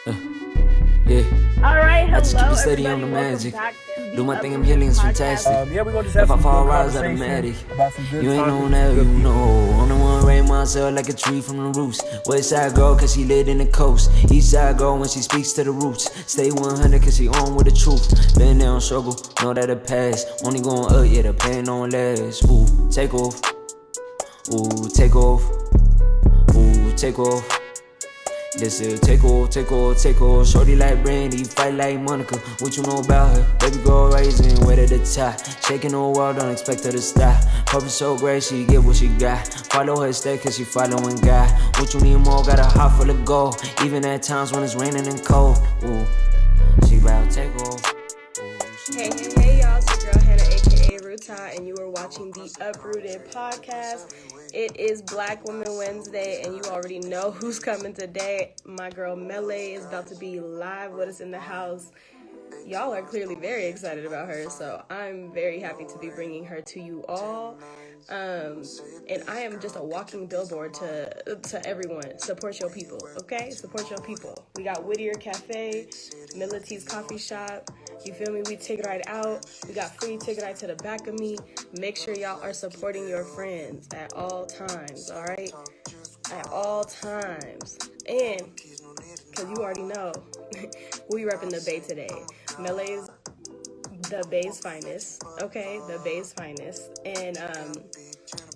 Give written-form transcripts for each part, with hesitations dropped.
Yeah, All right, I just keep hello it steady on everybody. the Welcome magic. back to Do the my thing, I'm Uprooted healing, it's podcast. fantastic. Yeah, we're gonna just have If I some fall, good rise conversation automatic. about some good You ain't topics on with some that, good you people. know. I'm the one raised myself like a tree from the roots. West side girl, cause she lit in the coast. East side girl when she speaks to the roots. Stay 100 cause she on with the truth. Been there on struggle, know that it pass. Only going up, yeah, the pain don't last. Ooh, take off. Ooh, take off. Ooh, take off. This is take off, take off, take off. Shorty like Brandy, fight like Monica. What you know about her? Baby girl rising, wet at the top. Shaking the world, don't expect her to stop. Purpose so great, she get what she got. Follow her step, cause she following God. What you need more, got a heart full of gold. Even at times when it's raining and cold. Ooh, she bout to take off. Hey, y'all, it's your girl Hannah, aka Ruta, and you are watching the Uprooted podcast. It is Black Women Wednesday, and you already know who's coming today. My girl Mellay is about to be live with us in the house. Y'all are clearly very excited about her, so I'm very happy to be bringing her to you all. And I am just a walking billboard to everyone. Support your people, okay? Support your people. We got Whittier Cafe, Mility's Coffee Shop. You feel me? We ticket right out. We got free ticket right to the back of me. Make sure y'all are supporting your friends at all times, all right? At all times. And because you already know, we repping the Bay today. Melay's the Bay's finest, okay? The Bay's finest. And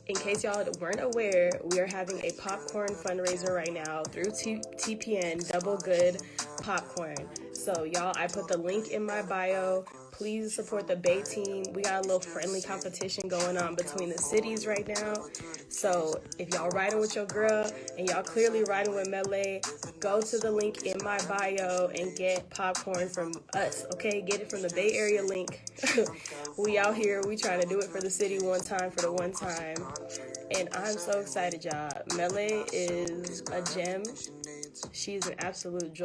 in case y'all weren't aware, we are having a popcorn fundraiser right now through TPN, Double Good Popcorn. So, y'all, I put the link in my bio. Please support the Bay team. We got a little friendly competition going on between the cities right now. So, if y'all riding with your girl and y'all clearly riding with Mellay, go to the link in my bio and get popcorn from us, okay? Get it from the Bay Area link. We out here, we trying to do it for the city one time for the one time. And I'm so excited, y'all. Mellay is a gem. She's an absolute joy.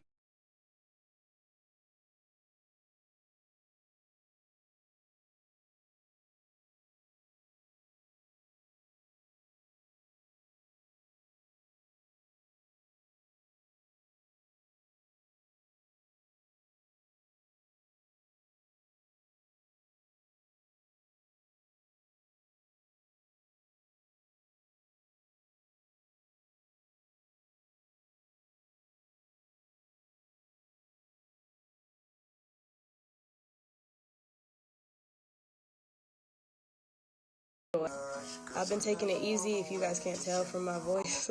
I've been taking it easy, if you guys can't tell from my voice.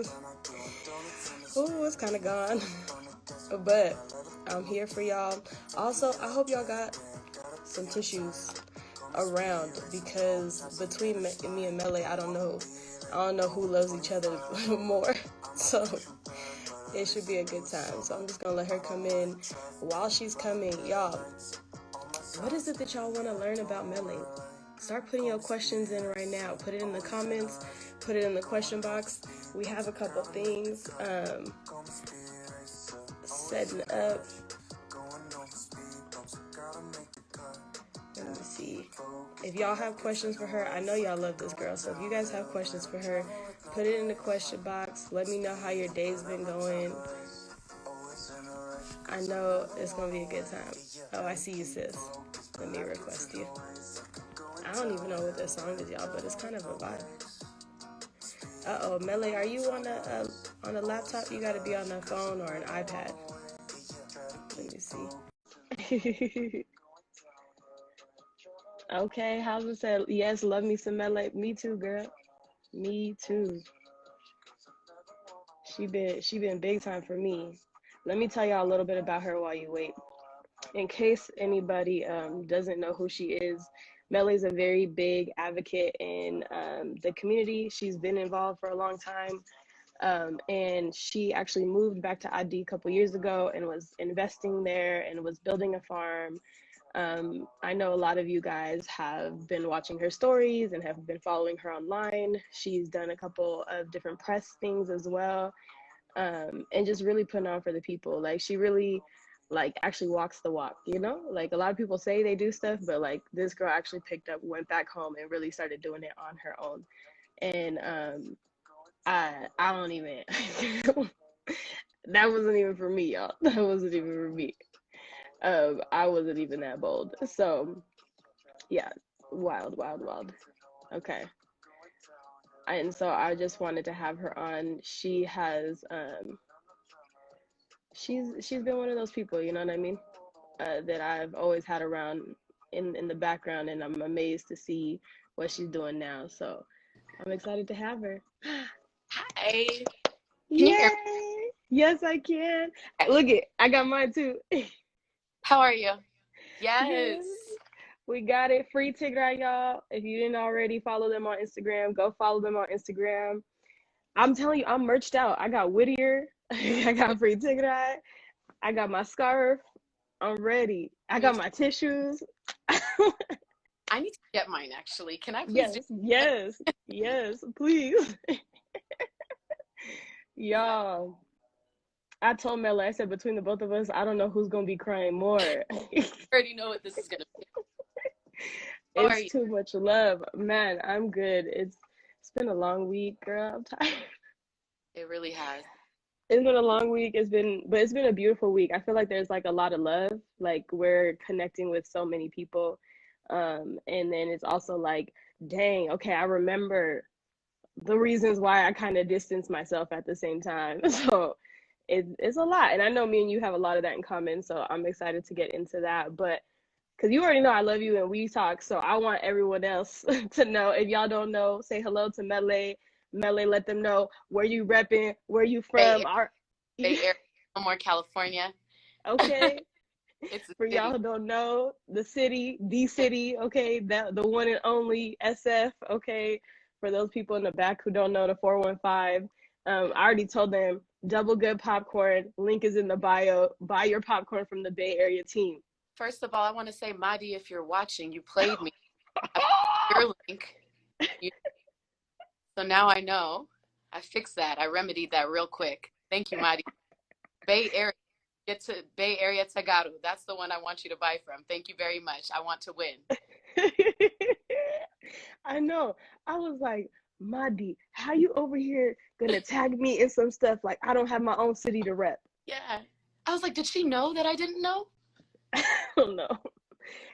Ooh, it's kind of gone. But I'm here for y'all. Also, I hope y'all got some tissues around, because between me and Mellay, I don't know who loves each other more. So it should be a good time. So I'm just gonna let her come in. While she's coming, y'all, what is it that y'all want to learn about Mellay? Start putting your questions in right now. Put it in the comments. Put it in the question box. We have a couple things setting up. Let me see. If y'all have questions for her, I know y'all love this girl. So if you guys have questions for her, put it in the question box. Let me know how your day's been going. I know it's gonna be a good time. Oh, I see you, sis. Let me request you. I don't even know what this song is, y'all, but it's kind of a vibe. Uh-oh, Mellay, are you on a laptop? You gotta be on a phone or an iPad. Let me see. Okay, how's it said? Yes, love me some Mellay. Me too, girl. Me too. She been big time for me. Let me tell y'all a little bit about her while you wait. In case anybody doesn't know who she is, Melly's a very big advocate in the community. She's been involved for a long time. And she actually moved back to ID a couple years ago and was investing there and was building a farm. I know a lot of you guys have been watching her stories and have been following her online. She's done a couple of different press things as well, and just really putting on for the people. Like, she really like actually walks the walk, you know? Like, a lot of people say they do stuff, but like, this girl actually picked up, went back home and really started doing it on her own. And I don't even That wasn't even for me, y'all. That wasn't even for me. I wasn't even that bold. So yeah, wild, wild, wild. Okay. And so I just wanted to have her on. She's been one of those people, you know what I mean? That I've always had around in the background, and I'm amazed to see what she's doing now. So I'm excited to have her. Hi. Can you hear me? Yay! Yes, I can. Look it, I got mine too. How are you? Good. Yes. We got it. Free Tigray, y'all. If you didn't already follow them on Instagram, go follow them on Instagram. I'm telling you, I'm merched out. I got Whittier. I got Free Tigray. I got my scarf. I'm ready. I Me got too. my tissues. I need to get mine actually. Can I please do Yes, yes, yes, please. yeah. Y'all, I told Mela, I said between the both of us, I don't know who's gonna be crying more. I already know what this is gonna be. How are It's you? too much love. Man, I'm good. It's been a long week, girl. I'm tired. It really has. It's been a long week. It's been a beautiful week. I feel like there's like a lot of love. Like we're connecting with so many people. And then it's also like, dang, okay, I remember the reasons why I kind of distance myself at the same time. So it's a lot. And I know me and you have a lot of that in common. So I'm excited to get into that. But because you already know I love you and we talk. So I want everyone else to know. If y'all don't know, say hello to Mellay. Mellay, let them know where you repping, where you Bay from. Area, Bay Area, no more California. Okay. It's a For y'all city. who don't know, the city, okay, that the one and only SF, okay. For those people in the back who don't know the 415, I already told them double good popcorn. Link is in the bio. Buy your popcorn from the Bay Area team. First of all, I want to say, Madi, if you're watching, you played me. I put your link. You, so now I know. I fixed that. I remedied that real quick. Thank you, Madi. Bay Area. Get to Bay Area Tagaru. That's the one I want you to buy from. Thank you very much. I want to win. I know. I was like, Madi, how you over here gonna tag me in some stuff like I don't have my own city to rep? Yeah. I was like, did she know that I didn't know? I don't know.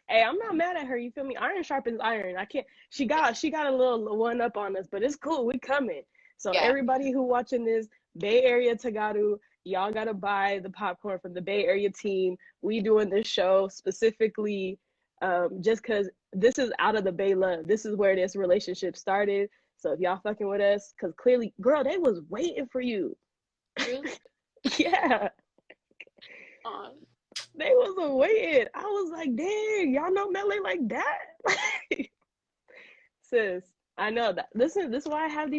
Hey, I'm not mad at her. You feel me? Iron sharpens iron. I can't. She got a little one up on us, but it's cool. We coming. So Yeah. everybody who watching this Bay Area Tagaru, y'all gotta buy the popcorn from the Bay Area team. We doing this show specifically, just cause this is out of the Bay love. This is where this relationship started. So if y'all fucking with us, cause clearly, girl, they was waiting for you. Really? Yeah. Aw. They was waiting. I was like, dang, y'all know Melee like that? Sis, I know that. Listen, this is why I have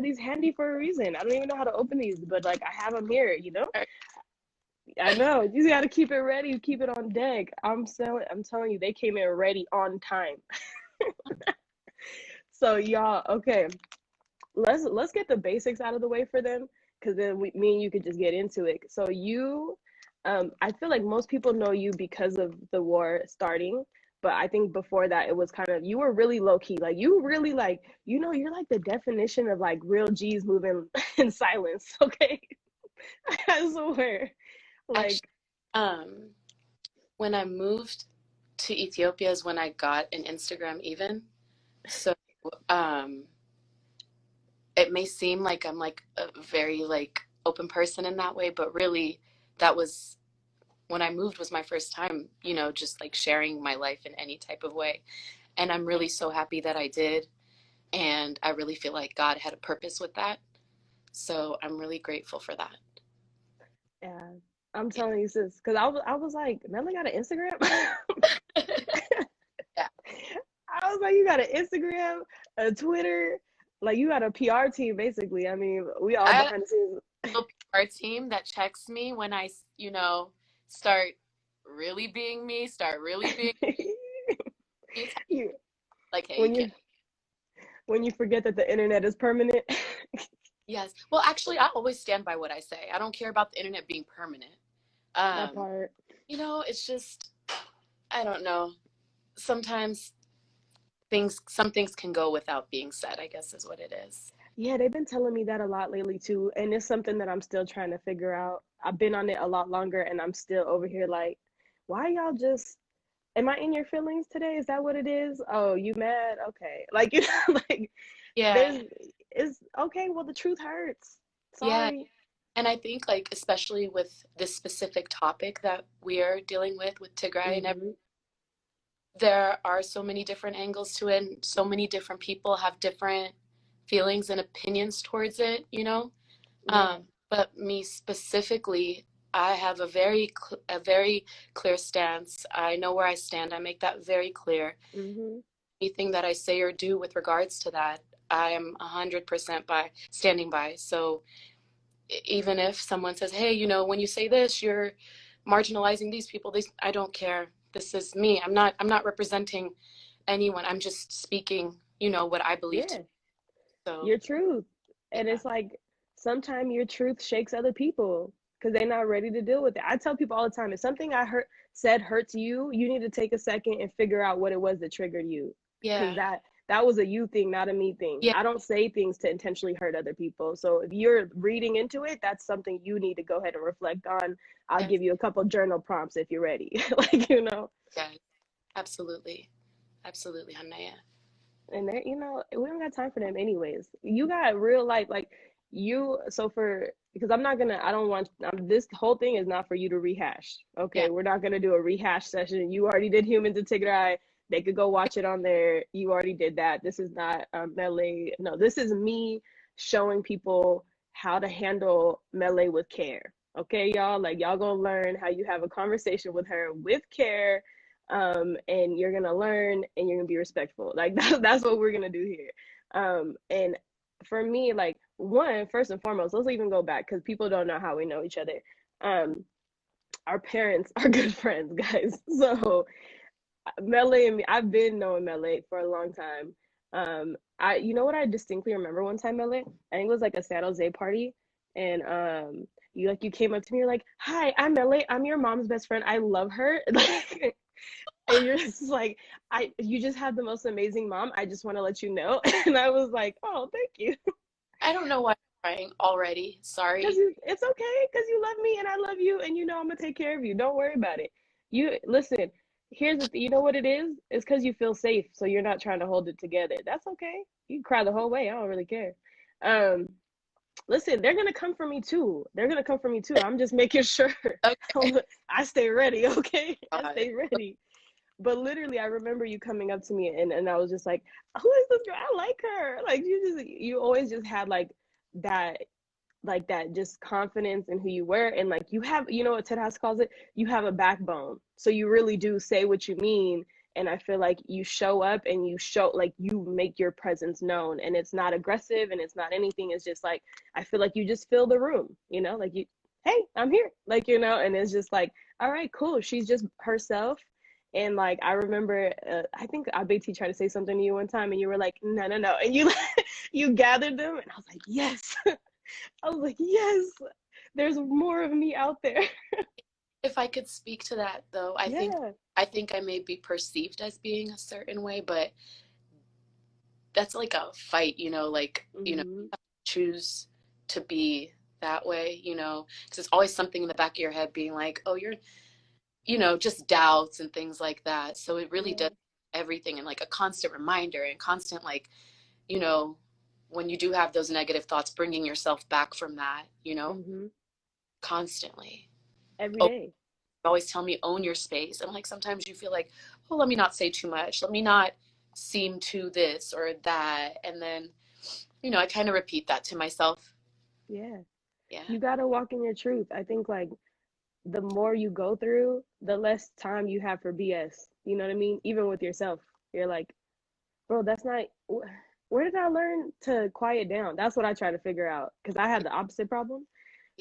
these handy for a reason. I don't even know how to open these, but like I have them here, you know? I know. You just gotta keep it ready, keep it on deck. I'm telling you, they came in ready on time. So y'all, okay, let's get the basics out of the way for them, because then me and you could just get into it. So I feel like most people know you because of the war starting, but I think before that it was kind of, you were really low key. Like you really like, you're like the definition of like real G's moving in silence. Okay, I swear. Actually, Like, um, when I moved to Ethiopia is when I got an Instagram even. So, um, it may seem like I'm like a very like open person in that way, but really that was when I moved was my first time, just like sharing my life in any type of way. And I'm really so happy that I did. And I really feel like God had a purpose with that. So I'm really grateful for that. yeah, I'm Yeah. telling you, sis, because I was like, Melly got an Instagram. Yeah. I was like, you got an Instagram, a Twitter, like you got a PR team, basically. I mean, we all I had behind the scenes. a PR team that checks me when I, start really being me, start really being me. you, Like, hey, you when can't. you forget that the internet is permanent. Yes. Well, actually, I always stand by what I say. I don't care about the internet being permanent. That Um, part. it's just, I don't know. Sometimes some things can go without being said, I guess is what it is. Yeah, they've been telling me that a lot lately too, and it's something that I'm still trying to figure out. I've been on it a lot longer, and I'm still over here like, why y'all just? Am I in your feelings today? Is that what it is? Oh, you mad? Okay, like like Yeah, there's it's okay. Well, the truth hurts. yeah. Sorry. And I think like especially with this specific topic that we are dealing with Tigray and Mhm. there are so many different angles to it and so many different people have different feelings and opinions towards it, you know. Yeah. But me specifically, I have a very clear stance. I know where I stand. I make that very clear. Mhm. Anything that I say or do with regards to that, I am 100% by standing by. So even if someone says, "Hey, you know, when you say this, you're marginalizing these people," I don't care. This is me. I'm not representing anyone. I'm just speaking, you know, what I believe to Yeah. be. So, Your truth. And yeah. it's like sometimes your truth shakes other people because they're not ready to deal with it. I tell people all the time, if something I heard said hurts you, you need to take a second and figure out what it was that triggered you. Because Yeah. that was a you thing, not a me thing. Yeah. I don't say things to intentionally hurt other people. So if you're reading into it, that's something you need to go ahead and reflect on. I'll Yes. give you a couple journal prompts if you're ready. Like, you know. Yes. Absolutely. Absolutely, Hanaya. And they're, we don't got time for them anyways. You got real life, like you. So for because I'm not gonna, I don't want this whole thing is not for you to rehash. Yeah. Okay, we're not gonna do a rehash session. You already did Humans of Tigray. They could go watch it on there. You already did that. This is not Mellay. No, this is me showing people how to handle Mellay with care. Okay, y'all, like y'all gonna learn how you have a conversation with her with care, and you're gonna learn and you're gonna be respectful. Like that's what we're gonna do here. And for me, like one, first and foremost, let's even go back because people don't know how we know each other. Um, our parents are good friends, guys. So Mellay and me, I've been knowing Mellay for a long time. You know what I distinctly remember one time, Mellay? I think it was like a San Jose party, and you came up to me, you're like, "Hi, I'm Mellay. I'm your mom's best friend. I love her." Like, and you're just like, you just have the most amazing mom. I just want to let you know. And I was like, oh, thank you. I don't know why I'm crying already. Because Sorry. it's okay, because you love me and I love you, and I'm gonna take care of you. Don't worry about it. You listen. Here's the you know what it is? It's because you feel safe, so you're not trying to hold it together. That's okay. You can cry the whole way. I don't really care. Um, listen, they're gonna come for me too. They're gonna come for me too. I'm just making sure Okay. I stay ready. Okay, I God. stay ready. But literally, I remember you coming up to me, and I was just like, who is this girl? I like her. Like you always just had that that just confidence in who you were, and like you have, what Ted House calls it, you have a backbone, so you really do say what you mean. And I feel like you show up and you show, like, you make your presence known, and it's not aggressive and it's not anything. It's just like, I feel like you just fill the room, like you, hey, I'm here, like, and it's just like, all right, cool, she's just herself. And like I remember, I think Abeti tried to say something to you one time, and you were like, no, no, no, and you you gathered them, and I was like, yes. I was like, yes, there's more of me out there. If I could speak to that though, Yeah. I think I may be perceived as being a certain way, but that's like a fight, you know, like, you know, Hmm. choose to be that way, you know, because it's always something in the back of your head being like, oh, you're, you know, just doubts and things like that. So it really Yeah. does everything and like a constant reminder and constant, like, you know, when you do have those negative thoughts, bringing yourself back from that, you know, Hmm. constantly. Every Oh, day. always tell me own your space. And like sometimes you feel like, oh, let me not say too much. Let me not seem too this or that. And then, you know, I kind of repeat that to myself. Yeah. Yeah. You got to walk in your truth. I think like the more you go through, the less time you have for BS. You know what I mean? Even with yourself, you're like, bro, that's not. Where did I learn to quiet down? That's what I try to figure out, because I had the opposite problem.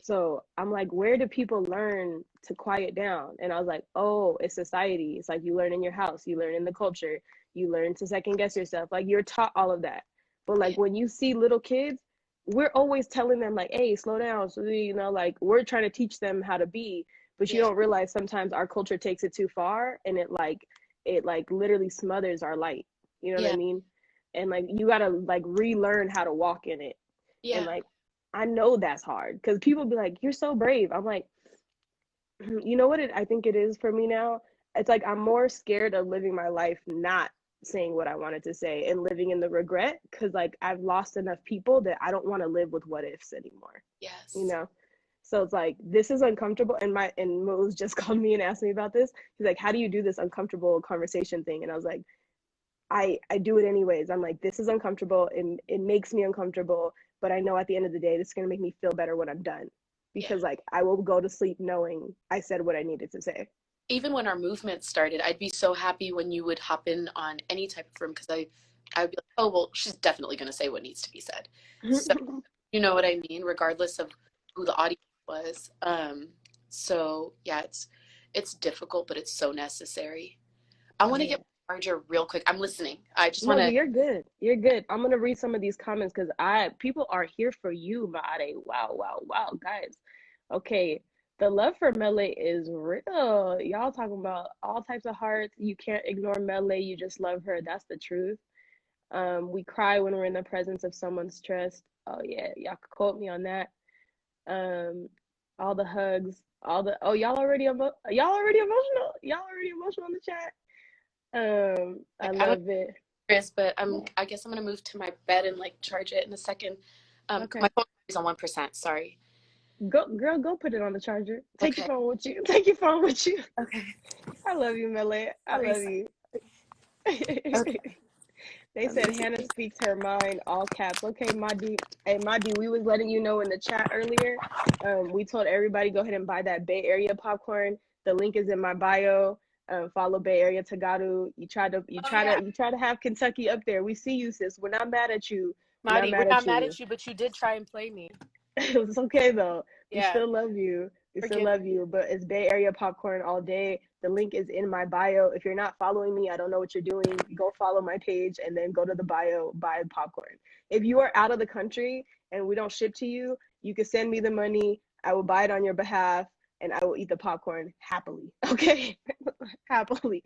So I'm like, where do people learn to quiet down? And I was like, oh, it's society. It's like you learn in your house, you learn in the culture, you learn to second guess yourself. Like you're taught all of that. But like Yeah. when you see little kids, we're always telling them like, hey, slow down. So like we're trying to teach them how to be, but you Yeah. don't realize sometimes our culture takes it too far, and it like literally smothers our light. You know what I Yeah. mean? And like you gotta like relearn how to walk in it. And Yeah. like, I know that's hard because people be like, you're so brave. I'm like, you know what I think it is for me now? It's like I'm more scared of living my life not saying what I wanted to say and living in the regret because like I've lost enough people that I don't want to live with what ifs anymore. You Yes. know? So it's like this is uncomfortable. And Mose just called me and asked me about this. He's like, how do you do this uncomfortable conversation thing? And I was like, I do it anyways. I'm like, this is uncomfortable and it makes me uncomfortable, but I know at the end of the day, this is gonna make me feel better when I'm done. Yeah. Because like I will go to sleep knowing I said what I needed to say. Even when our movement started, I'd be so happy when you would hop in on any type of room because I would be like, oh well, she's definitely going to say what needs to be said. So you know what I mean, regardless of who the audience was. So yeah, it's difficult, but it's so necessary. I want to Yeah. get my charger real quick. I'm listening. I just want No, to. you're good. You're good. I'm gonna read some of these comments because I people are here for you, Mare. Wow, wow, wow, guys. Okay, the love for Mellay is real. Y'all talking about all types of hearts. You can't ignore Mellay. You just love her. That's the truth. We cry when we're in the presence of someone's trust. Oh yeah, y'all could quote me on that. Um, all the hugs, all the y'all already emotional. Y'all already emotional in the chat. I I don't love it. Chris, but I guess I'm gonna move to my bed and like charge it in a second. Okay. My phone is on 1%. Sorry. Go, girl, go put it on the charger. Take your Okay. phone with you. Take your phone with you. Okay. I love you, Mellay. I Sorry. love you. Okay. They Let me said Hannah see. speaks her mind, all caps. Okay, Madi. Hey, Madi, we was letting you know in the chat earlier. We told everybody go ahead and buy that Bay Area popcorn. The link is in my bio. Follow Bay Area Tagadu. Oh yeah, You try to have Kentucky up there. We see you, sis. We're not mad at you. We're not Marty, we're mad at not mad you. at you, but you did try and play me. It's okay though. We Yeah, still love you. We still forgive me. love you. But it's Bay Area popcorn all day. The link is in my bio. If you're not following me, I don't know what you're doing. Go follow my page and then go to the bio, buy popcorn. If you are out of the country and we don't ship to you, you can send me the money. I will buy it on your behalf and I will eat the popcorn happily. Okay? Happily.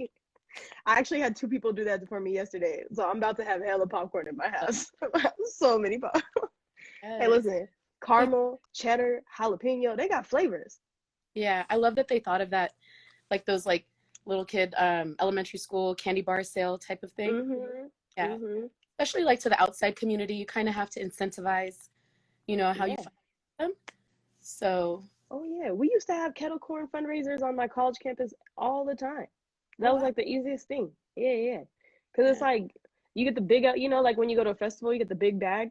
I actually had two people do that for me yesterday. So I'm about to have hella popcorn in my house. So many popcorn. Hey, Yes. listen, caramel, cheddar, jalapeno, they got flavors. Yeah, I love that they thought of that, like those like little kid elementary school candy bar sale type of thing. Mhm. Yeah, Mhm. especially like to the outside community, you kind of have to incentivize, how you Yeah. find them. So Oh yeah. We used to have kettle corn fundraisers on my college campus all the time. oh That was wow, like the easiest thing. Yeah, yeah. Cause it's yeah. like you get the big, like when you go to a festival, you get the big bag.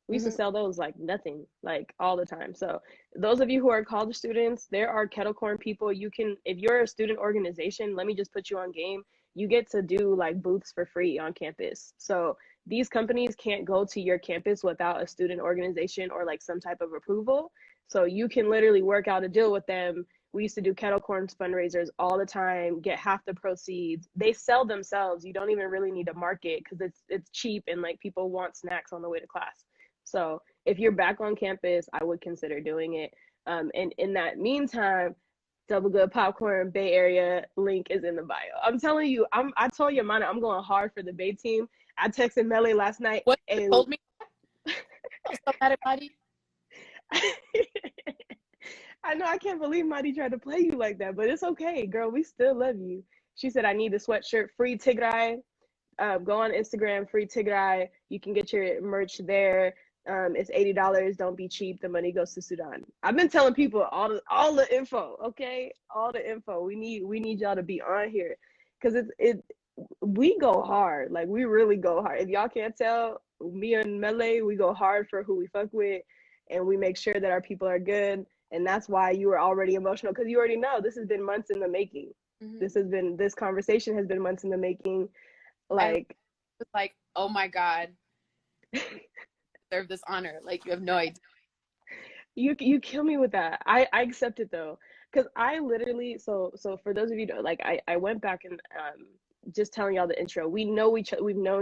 We used to Hmm. sell those like nothing, like all the time. So those of you who are college students, there are kettle corn people. You can, if you're a student organization, let me just put you on game. You get to do like booths for free on campus. So these companies can't go to your campus without a student organization or like some type of approval. So you can literally work out a deal with them. We used to do kettle corn fundraisers all the time, get half the proceeds. They sell themselves. You don't even really need to market because it's cheap and like people want snacks on the way to class. So if you're back on campus, I would consider doing it. And in that meantime, Double Good Popcorn Bay Area link is in the bio. I'm telling you, I told you, man, I'm going hard for the Bay team. I texted Mellay last night What you and told me? I was so mad at Marty. I know I can't believe Madi tried to play you like that, but it's okay, girl. We still love you. She said, I need the sweatshirt. Free Tigray. Go on Instagram, free Tigray. You can get your merch there. It's $80. Don't be cheap. The money goes to Sudan. I've been telling people all the info, okay? All the info. We need y'all to be on here. Cause we go hard. Like we really go hard. If y'all can't tell, me and Mellay, we go hard for who we fuck with and we make sure that our people are good. And that's why you were already emotional because you already know this has been months in the making. Hmm. This conversation has been months in the making. I Like was like, oh my God, deserve this honor. Like you have no idea. you kill me with that. I accept it though, because I literally so for those of you that, like I went back and just telling y'all the intro. We've known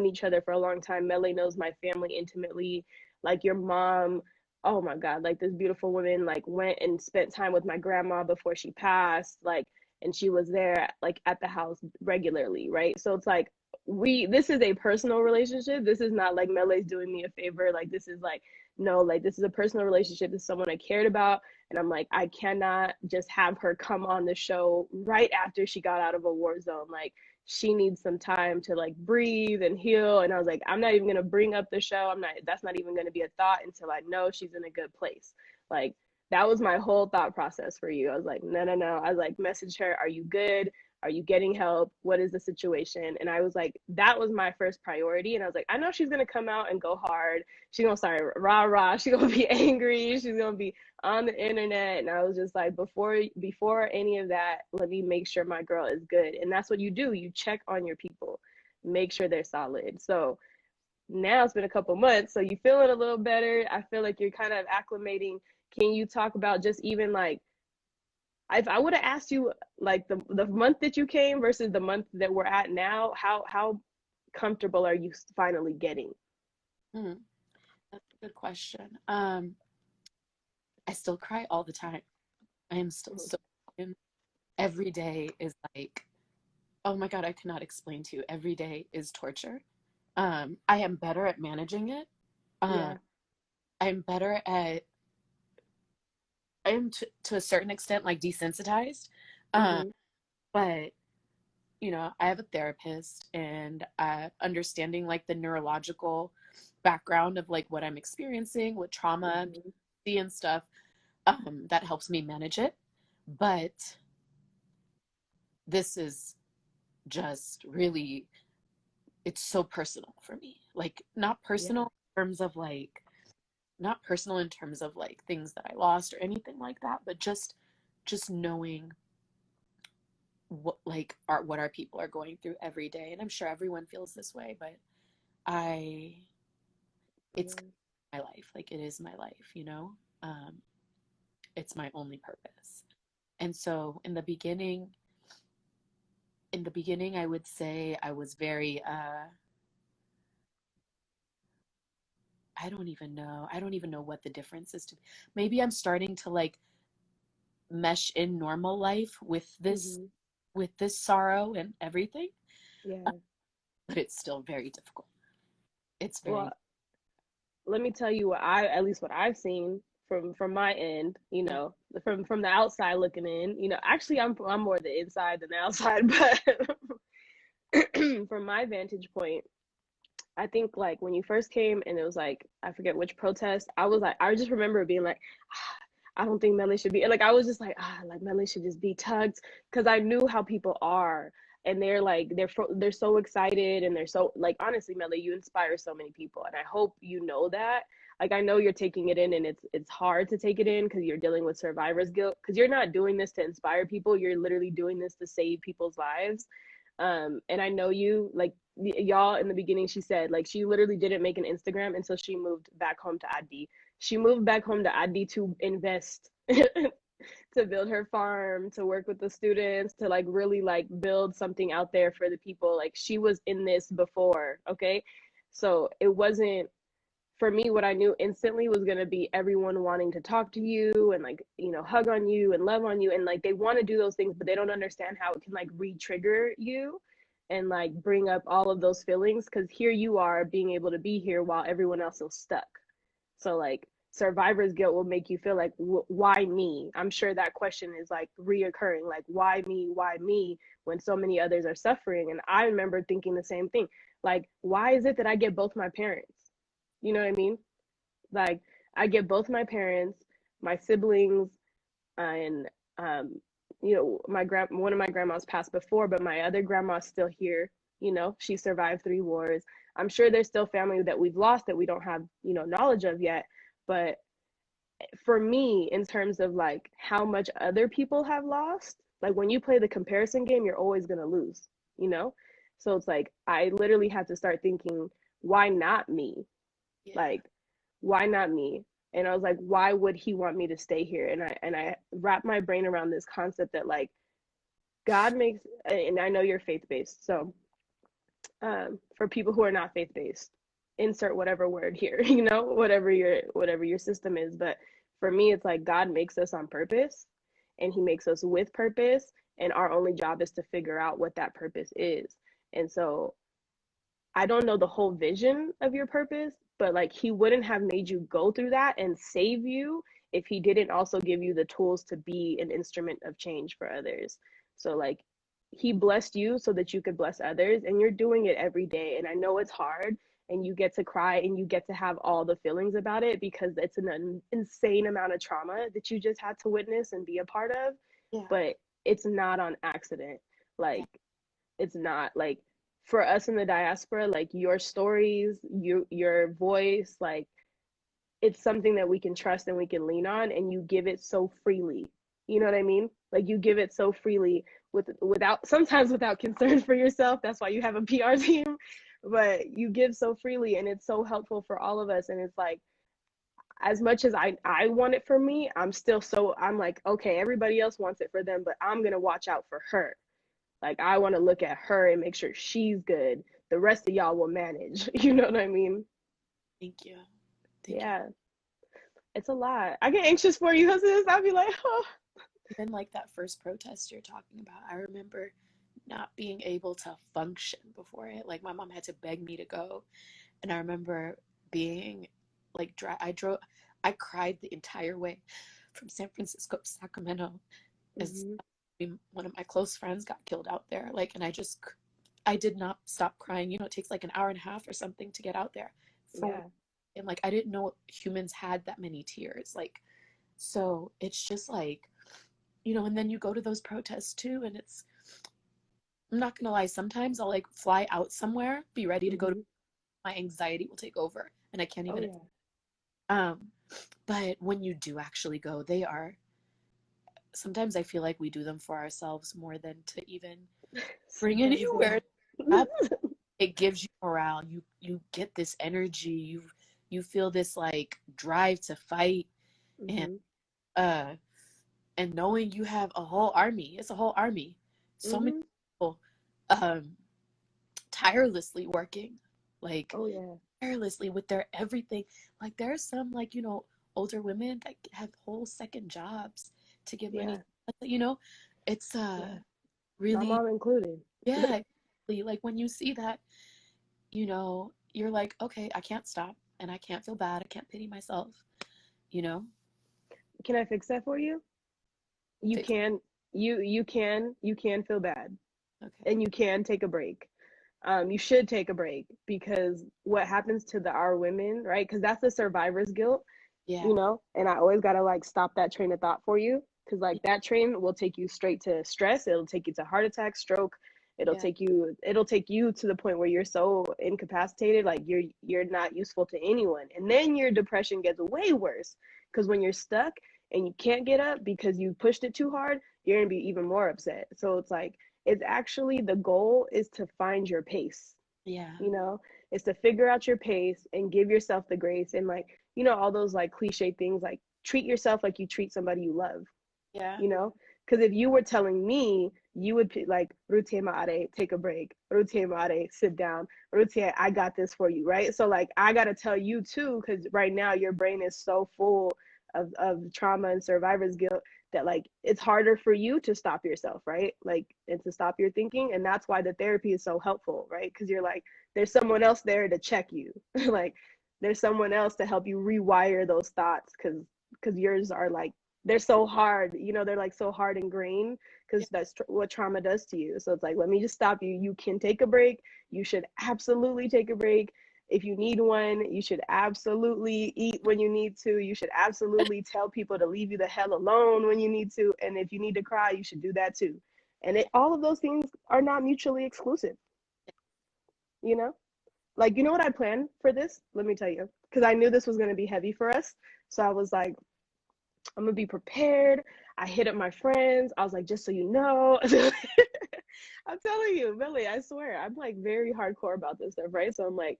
each other for a long time. Mellay knows my family intimately. Like your mom, oh my God, like this beautiful woman like went and spent time with my grandma before she passed. Like and she was there like at the house regularly, right? So it's like this is a personal relationship. This is not like Mellay's doing me a favor. Like this is like no, like this is a personal relationship. This is someone I cared about. And I'm like, I cannot just have her come on the show right after she got out of a war zone. Like, she needs some time to like breathe and heal. And I was like, I'm not even gonna bring up the show. That's not even gonna be a thought until I know she's in a good place. Like, that was my whole thought process for you. I was like, no, no, no. I was like, message her, are you good? Are you getting help? What is the situation? And I was like, that was my first priority. And I was like, I know she's gonna come out and go hard. She's gonna start rah rah. She's gonna be angry. She's gonna be on the internet. And I was just like, before any of that, let me make sure my girl is good. And that's what you do. You check on your people, make sure they're solid. So now it's been a couple months, so you feeling a little better. I feel like you're kind of acclimating. Can you talk about just even like, if I would have asked you like the month that you came versus the month that we're at now, how comfortable are you finally getting? That's a good question. I still cry all the time. I am still so every day is like, oh my God, I cannot explain to you. Every day is torture. I am better at managing it. Yeah. I'm better at, I am to a certain extent like desensitized. Mm-hmm. But you know, I have a therapist, and understanding like the neurological background of like what I'm experiencing with trauma Mm-hmm. and stuff, that helps me manage it. But this is just really, it's so personal for me. Like, not Yeah. personal in terms of like, not personal in terms of like things that I lost or anything like that, but just knowing what our people are going through every day. And I'm sure everyone feels this way, but I it's Yeah. my life. Like, it is my life, you know? It's my only purpose. And so in the beginning, I would say I was very I don't even know. I don't even know what the difference is to, maybe I'm starting to like mesh in normal life Mm-hmm. with this sorrow and everything, Yeah. but it's still very difficult. It's Well, very let me tell you what at least what I've seen from my end, from the outside looking in. Actually, I'm more the inside than the outside, but from my vantage point, I think like when you first came and it was like, I forget which protest, I just remember being like, I don't think Mellay should be, like, I was just like, like Mellay should just be tucked, because I knew how people are. And they're like, they're so excited, and they're so like, honestly, Mellay, you inspire so many people, and I hope you know that. Like, I know you're taking it in, and it's hard to take it in because you're dealing with survivor's guilt, because you're not doing this to inspire people, you're literally doing this to save people's lives. And I know you, like, y'all in the beginning, she said like she literally didn't make an Instagram until she moved back home to Adi. She moved back home to Adi to invest, to build her farm, to work with the students, to like really like build something out there for the people. Like, she was in this before, okay? So it wasn't, for me, what I knew instantly was going to be everyone wanting to talk to you and like, hug on you and love on you. And like, they want to do those things, but they don't understand how it can like re-trigger you and like bring up all of those feelings. Cause here you are being able to be here while everyone else is stuck. So like, survivor's guilt will make you feel like, why me? I'm sure that question is like reoccurring, like, why me when so many others are suffering? And I remember thinking the same thing, like, why is it that I get both my parents? You know what I mean? Like, I get both my parents, my siblings, and one of my grandmas passed before, but my other grandma's still here. She survived 3 wars. I'm sure there's still family that we've lost that we don't have knowledge of yet. But for me, in terms of like how much other people have lost, like when you play the comparison game, you're always gonna lose. You know, so it's like I literally had to start thinking, why not me? yeah. Like, why not me? And I was like, why would he want me to stay here? And I wrapped my brain around this concept that like God makes, and I know you're faith based, so for people who are not faith based, insert whatever word here, whatever your system is. But for me, it's like God makes us on purpose, and He makes us with purpose, and our only job is to figure out what that purpose is. And so I don't know the whole vision of your purpose, but like he wouldn't have made you go through that and save you if he didn't also give you the tools to be an instrument of change for others. So like he blessed you so that you could bless others, and you're doing it every day. And I know it's hard, and you get to cry and you get to have all the feelings about it because it's an insane amount of trauma that you just had to witness and be a part of. Yeah. But it's not on accident. Yeah. Like it's not like for us in the diaspora, like your stories, your voice, like it's something that we can trust and we can lean on, and you give it so freely. You know what I mean? Like you give it so freely without sometimes without concern for yourself. That's why you have a PR team, but you give so freely, and it's so helpful for all of us. And it's like as much as I want it for me, I'm like, okay, everybody else wants it for them, but I'm going to watch out for her. Like I want to look at her and make sure she's good. The rest of y'all will manage. You know what I mean? Thank you. Yeah. It's a lot. I get anxious for you, sis. I'll be like, oh. Even like that first protest you're talking about, I remember not being able to function before it. Like my mom had to beg me to go. And I remember being like I cried the entire way from San Francisco to Sacramento as one of my close friends got killed out there. Like, and I did not stop crying. You know, it takes like an hour and a half or something to get out there. And like, I didn't know humans had that many tears. Like, so it's just like, you know, and then you go to those protests too, and I'm not gonna lie, sometimes I'll like fly out somewhere, be ready to go to, my anxiety will take over and I can't even but when you do actually go, sometimes I feel like we do them for ourselves more than to even bring anywhere. It gives you morale. You get this energy. You feel this like drive to fight, and knowing you have a whole army. It's a whole army. So many people tirelessly working, like tirelessly with their everything. Like there's some like, you know, older women that have whole second jobs to give money. You know, it's really, my mom included. Like when you see that, you know, you're like, okay, I can't stop and I can't feel bad. I can't pity myself, you know. Can I fix that for you? You can feel bad. Okay. And you can take a break. You should take a break, because what happens to our women, right? Because that's the survivor's guilt, you know. And I always gotta like stop that train of thought for you, because like that train will take you straight to stress. It'll take you to heart attack, stroke. It'll take you to the point where you're so incapacitated, like you're not useful to anyone. And then your depression gets way worse, because when you're stuck and you can't get up because you pushed it too hard, you're gonna be even more upset. So it's like, it's actually, the goal is to find your pace. You know, it's to figure out your pace and give yourself the grace, and like, you know, all those like cliche things, like treat yourself like you treat somebody you love. You know, because if you were telling me, you would be like, Rute Maare, take a break. Rute Maare, sit down. Rute, I got this for you, right? So like, I got to tell you too, because right now your brain is so full of trauma and survivor's guilt that like it's harder for you to stop yourself, right? Like, and to stop your thinking. And that's why the therapy is so helpful, right? Because you're like, there's someone else there to check you. Like there's someone else to help you rewire those thoughts, because yours are like, they're so hard, you know, they're like so hard ingrained, because that's what trauma does to you. So it's like, let me just stop you. You can take a break. You should absolutely take a break. If you need one, you should absolutely eat when you need to. You should absolutely tell people to leave you the hell alone when you need to. And if you need to cry, you should do that too. And all of those things are not mutually exclusive. You know, like, you know what I planned for this? Let me tell you, because I knew this was going to be heavy for us. So I was like, I'm going to be prepared. I hit up my friends. I was like, just so you know. I'm telling you, Mellay, I swear, I'm like very hardcore about this stuff, right? So I'm like,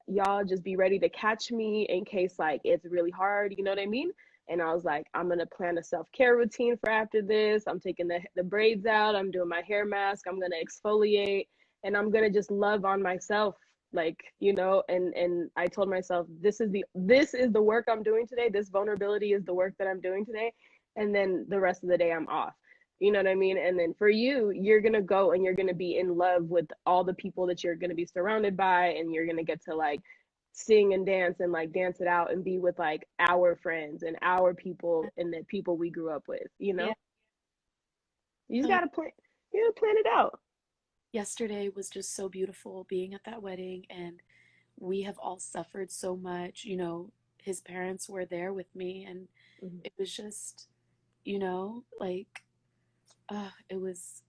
y'all just be ready to catch me in case like it's really hard, you know what I mean? And I was like, I'm gonna plan a self-care routine for after this. I'm taking the braids out, I'm doing my hair mask, I'm gonna exfoliate, and I'm gonna just love on myself, like, you know. And I told myself, this is the work I'm doing today. This vulnerability is the work that I'm doing today, and then the rest of the day I'm off. You know what I mean? And then for you, you're going to go and you're going to be in love with all the people that you're going to be surrounded by, and you're going to get to like sing and dance and like dance it out and be with like our friends and our people and the people we grew up with, you Yeah. know? You just gotta plan, you gotta plan it out. Yesterday was just so beautiful being at that wedding, and we have all suffered so much. His parents were there with me, and Mhm. it was just, like, it was,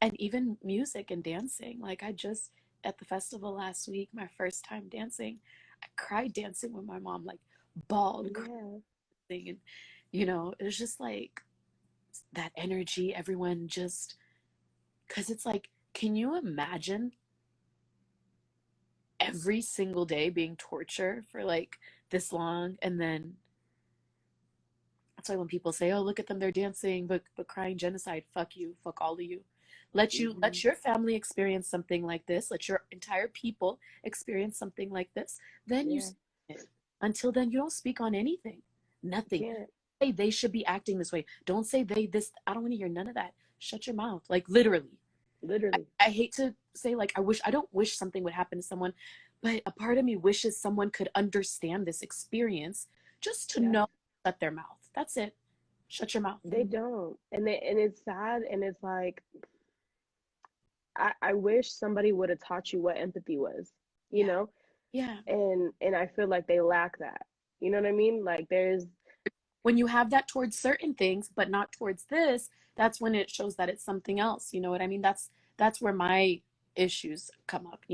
and even music and dancing. Like, I just, at the festival last week, my first time dancing, I cried dancing with my mom, like, bawled, Yeah, crying. And, it was just like that energy, everyone just, because it's like, can you imagine every single day being torture for like this long? And then that's why when people say, oh, look at them, they're dancing but crying genocide, fuck you, fuck all of you. Let your family experience something like this, let your entire people experience something like this, then you yeah, speak it. Until then, you don't speak on anything. you Nothing. can't. Say they should be acting this way. Don't say they this. I don't want to hear none of that. Shut your mouth. Like, literally. I, Literally. I hate to say, like, I don't wish something would happen to someone, but a part of me wishes someone could understand this experience, just to Yeah. know, shut their mouth. That's it. Shut your mouth. They don't. And it's sad and it's like I wish somebody would have taught you what empathy was, you Yeah. know? Yeah. And I feel like they lack that. You know what I mean? Like there's When you have that towards certain things, but not towards this, that's when it shows that it's something else. You know what I mean? That's where my issues come up.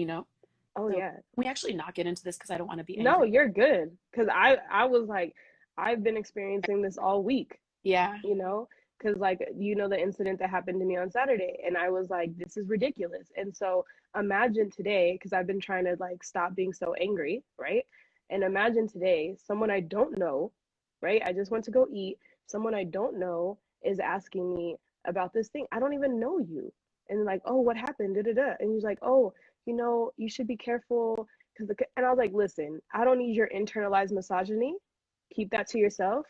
oh So yeah. we actually not get into this because I don't want to be No, angry. you're good. Cause I was like, I've been experiencing this all week, Yeah. you know? Cause like the incident that happened to me on Saturday, and I was like, this is ridiculous. And so imagine today, because I've been trying to like stop being so angry, right? And imagine today, someone I don't know, right? I just went to go eat. Someone I don't know is asking me about this thing. I don't even know you. And like, oh, what happened? Da da da. And he's like, oh, you should be careful and I was like, listen, I don't need your internalized misogyny. Keep that to yourself.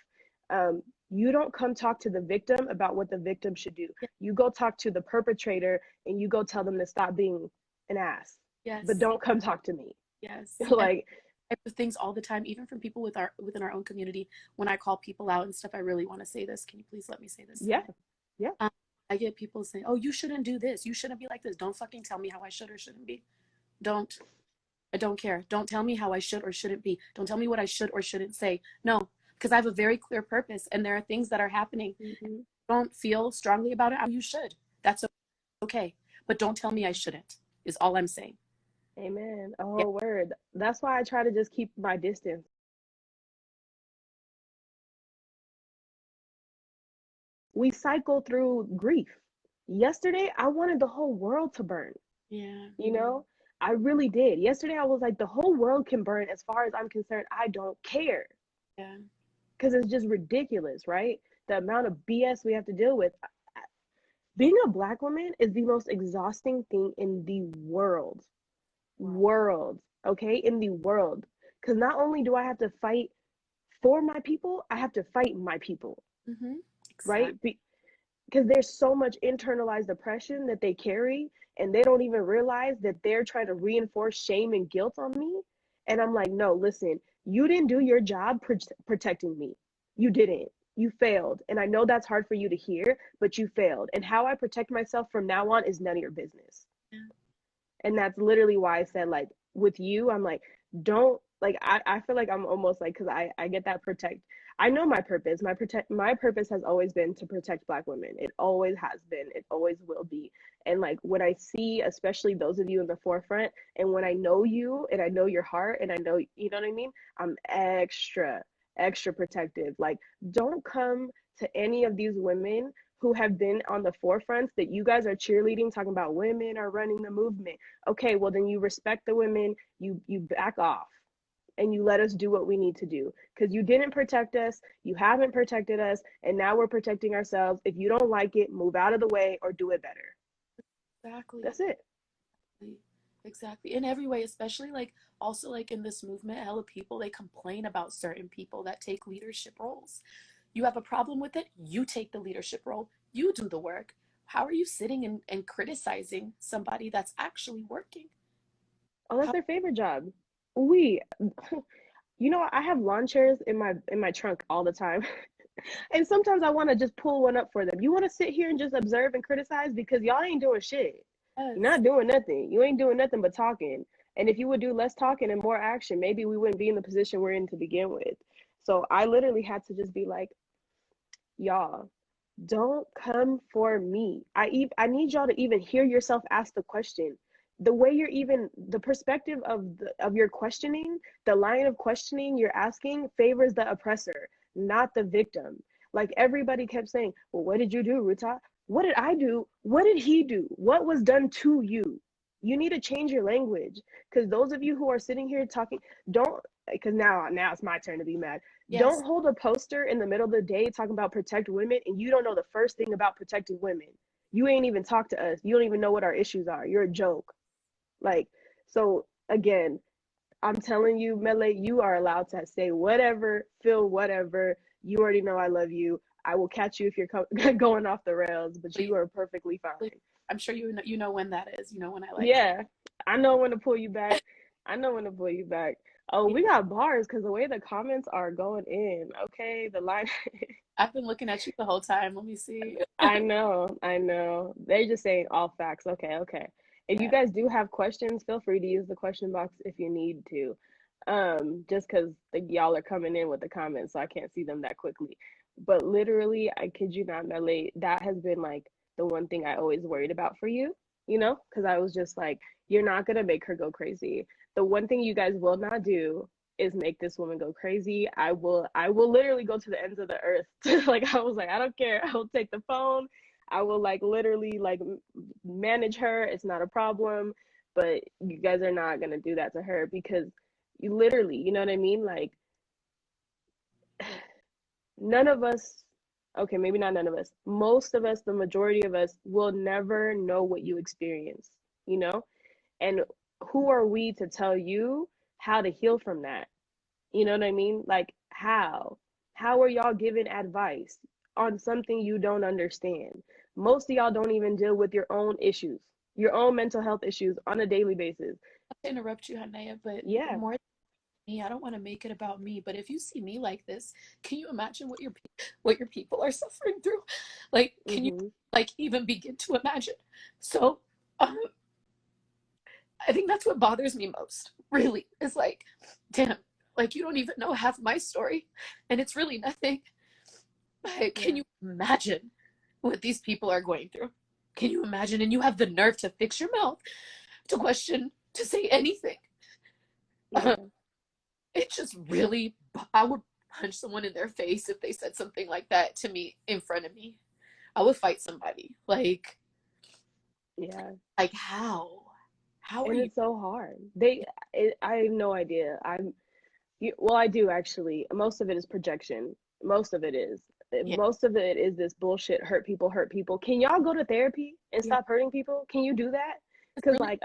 You don't come talk to the victim about what the victim should do. You go talk to the perpetrator and you go tell them to stop being an ass. But Yes. don't come talk to me. Yes. And Like, type of things all the time, even from people within our own community. When I call people out and stuff, I really want to say this. Can you please let me say this? yeah, yeah, Um, I get people saying, "Oh, you shouldn't do this. You shouldn't be like this." Don't fucking tell me how I should or shouldn't be. Don't. I don't care. Don't tell me how I should or shouldn't be. Don't tell me what I should or shouldn't say. No, because I have a very clear purpose, and there are things that are happening. mm-hmm. Don't feel strongly about it. You should. That's okay. But don't tell me I shouldn't. Is all I'm saying. Amen. Yeah. Oh, word. That's why I try to just keep my distance. We cycle through grief. Yesterday, I wanted the whole world to burn. Yeah. You know, I really did. Yesterday, I was like, the whole world can burn. As far as I'm concerned, I don't care Yeah. because it's just ridiculous, right? The amount of BS we have to deal with. Being a Black woman is the most exhausting thing in the world. Wow. World, okay? In the world. Because not only do I have to fight for my people, I have to fight my people, Mm-hmm. right? Exactly. Because there's so much internalized oppression that they carry and they don't even realize that they're trying to reinforce shame and guilt on me. And I'm like, no, listen, you didn't do your job protecting me. You didn't. You failed. And I know that's hard for you to hear, but you failed. And how I protect myself from now on is none of your business. Yeah. And that's literally why I said, like, with you, I'm like, don't like I feel like I'm almost like because I get that protect. I know my purpose. My purpose has always been to protect Black women. It always has been. It always will be. And like when I see, especially those of you in the forefront, and when I know you and I know your heart and I know, you know what I mean? I'm extra protective. Like, don't come to any of these women who have been on the forefronts that you guys are cheerleading, talking about women are running the movement. Okay, well then you respect the women, you back off and you let us do what we need to do because you didn't protect us, you haven't protected us, and now we're protecting ourselves. If you don't like it, move out of the way or do it better. Exactly. That's it. Exactly. In every way, especially like also like in this movement, hella people they complain about certain people that take leadership roles. You have a problem with it, you take the leadership role, you do the work. How are you sitting and criticizing somebody that's actually working? Oh, that's How their favorite job. we, you know, I have lawn chairs in my trunk all the time. And sometimes I want to just pull one up for them. You want to sit here and just observe and criticize because y'all ain't doing shit. You're Yes. not doing nothing. You ain't doing nothing but talking. And if you would do less talking and more action, maybe we wouldn't be in the position we're in to begin with. So I literally had to just be like, y'all, don't come for me. I need y'all to even hear yourself ask the question. The way you're even the perspective of your questioning, the line of questioning you're asking favors the oppressor, not the victim. Like everybody kept saying, "Well, what did you do, Ruta? What did I do? What did he do? What was done to you?" You need to change your language because those of you who are sitting here talking, don't because now it's my turn to be mad. Yes. Don't hold a poster in the middle of the day talking about protect women and you don't know the first thing about protecting women. You ain't even talked to us. You don't even know what our issues are. You're a joke. Like, so again, I'm telling you, Mellay, you are allowed to say whatever, feel whatever. You already know I love you. I will catch you if you're going off the rails, but Please, you are perfectly please. fine. I'm sure you know when that is. You know when I like. Yeah, I know when to pull you back. I know when to pull you back. Oh, Yeah. we got bars because the way the comments are going in. Okay, the line. I've been looking at you the whole time. Let me see. I know, I know. They're just saying all facts. Okay, okay. If you Yeah. guys do have questions, feel free to use the question box if you need to. Just because y'all are coming in with the comments, so I can't see them that quickly. But literally, I kid you not, Melly, that has been like the one thing I always worried about for you, you know? Because I was just like, you're not gonna make her go crazy. The one thing you guys will not do is make this woman go crazy. I will literally go to the ends of the earth. Like I was like, I don't care. I will take the phone. I will like literally like manage her. It's not a problem. But you guys are not gonna do that to her because you literally, you know what I mean? Like none of us, okay, maybe not none of us, most of us, the majority of us will never know what you experience, you know? And who are we to tell you how to heal from that? You know what I mean? Like, how? How are y'all giving advice on something you don't understand? Most of y'all don't even deal with your own issues, your own mental health issues on a daily basis. Not to interrupt you, Hanaya, but Yeah. more than me, I don't want to make it about me. But if you see me like this, can you imagine what your people are suffering through? Like, can you Mm-hmm. like even begin to imagine? So, um, I think that's what bothers me most. Really, is like, damn, like you don't even know half my story, and it's really nothing. Like, can Yeah. you imagine what these people are going through? Can you imagine? And you have the nerve to fix your mouth, to question, to say anything. Um, Yeah. it just really, I would punch someone in their face if they said something like that to me in front of me. I would fight somebody. Yeah. Like how? How are And you? it's so hard. I have no idea. Well, I do actually. Most of it is projection. Most of it is. Yeah, Most of it is this bullshit. Hurt people. Hurt people. Can y'all go to therapy and yeah. stop hurting people? Can you do that? It's Because really, like,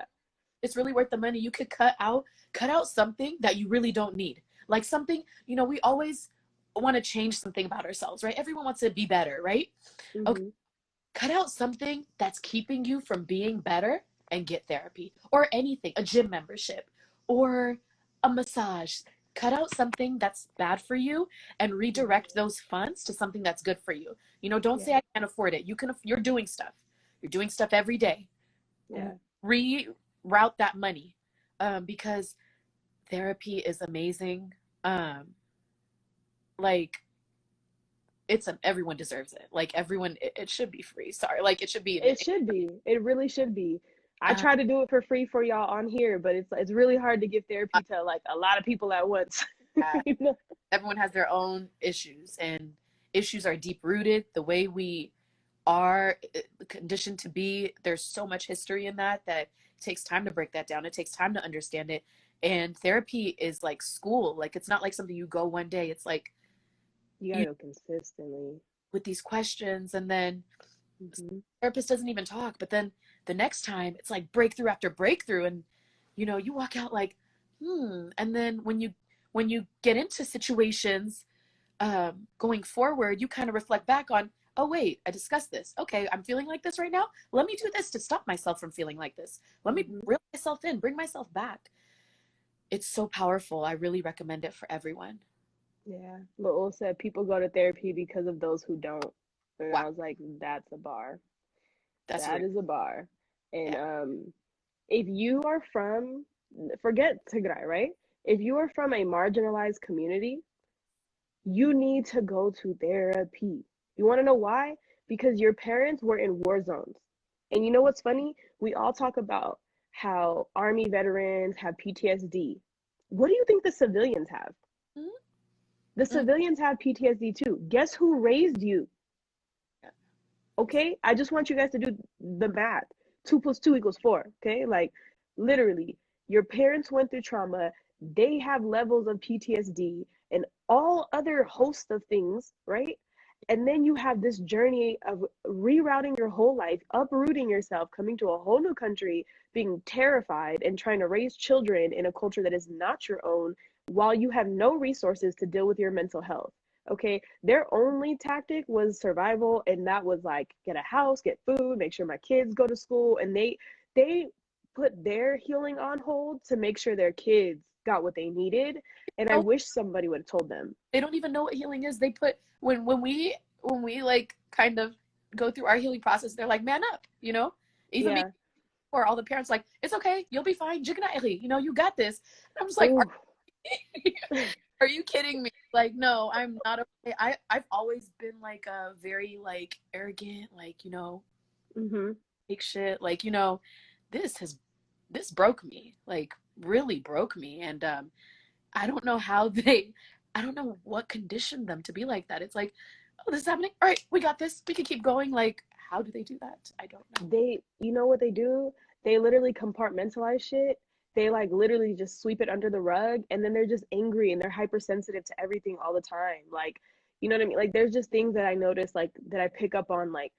it's really worth the money. You could cut out something that you really don't need. Like something, we always want to change something about ourselves, right? Everyone wants to be better, right? Okay, mm-hmm, cut out something that's keeping you from being better and get therapy or anything, a gym membership or a massage. Cut out something that's bad for you and redirect mm-hmm. those funds to something that's good for you. Don't say Yeah, I can't afford it. You're doing stuff. You're doing stuff every day. yeah. Reroute that money, because therapy is amazing. Um, like everyone deserves it. Like everyone, it should be free. Sorry, like it should be. It should be. It really should be. I Uh, try to do it for free for y'all on here, but it's really hard to give therapy to like a lot of people at once. uh, You know? everyone has their own issues, and issues are deep rooted. The way we are conditioned to be, there's so much history in that it takes time to break that down. It takes time to understand it. And therapy is like school. Like it's not like something you go one day. It's like You you gotta go consistently. with these questions, and then Hmm. therapist doesn't even talk, but then the next time it's like breakthrough after breakthrough, and you walk out like and then when you get into situations, going forward, you kind of reflect back on, oh wait, I discussed this. Okay, I'm feeling like this right now. Let me do this to stop myself from feeling like this. Let me Hmm. reel myself in, bring myself back. it's so powerful. I really recommend it for everyone. Yeah. Lowell said people go to therapy because of those who don't. And Wow, I was like, that's a bar. that's That real. is a bar. And Yeah. if you are from, forget Tigray, right? If you are from a marginalized community, you need to go to therapy. You want to know why? Because your parents were in war zones. And you know what's funny? We all talk about how army veterans have PTSD. What do you think the civilians have? The Mm-hmm. civilians have PTSD too. Guess who raised you? Yeah. Okay? I just want you guys to do the math. 2 + 2 = 4. Okay? Like, literally, your parents went through trauma. They have levels of PTSD and all other host of things, right? And then you have this journey of rerouting your whole life, uprooting yourself, coming to a whole new country, being terrified, and trying to raise children in a culture that is not your own while you have no resources to deal with your mental health. Okay, their only tactic was survival, and that was like get a house, get food, make sure my kids go to school, and they put their healing on hold to make sure their kids got what they needed. And I Oh, wish somebody would have told them. they don't even know what healing is. They put when we like kind of go through our healing process, they're like, man up, Even me Yeah. or all the parents like, it's okay, you'll be fine. You got this. And I'm just like, Oh. are you kidding me? Like, no, I'm not okay. I've always been like a very like arrogant, like, Mhm. big shit. Like, this has this broke me. Like really broke me. And I don't know how I don't know what conditioned them to be like that. It's like, oh, this is happening. All right, we got this. We can keep going. Like, how do they do that? I don't know. They, you know what they do? They literally compartmentalize shit. They like literally just sweep it under the rug, and then they're just angry and they're hypersensitive to everything all the time. Like, you know what I mean? Like there's just things that I notice like that I pick up on like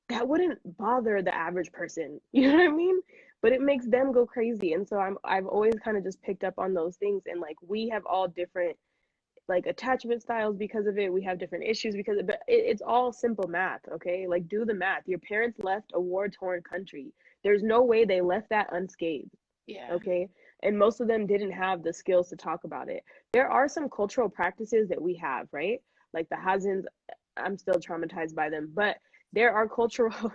that wouldn't bother the average person. You know what I mean? But it makes them go crazy. And so I've always kind of just picked up on those things, and like we have all different like attachment styles because of it. We have different issues because of it, but it's all simple math, okay? Like do the math. Your parents left a war-torn country. There's no way they left that unscathed, Yeah. okay? And most of them didn't have the skills to talk about it. There are some cultural practices that we have, right? Like the Hazans, I'm still traumatized by them, but there are cultural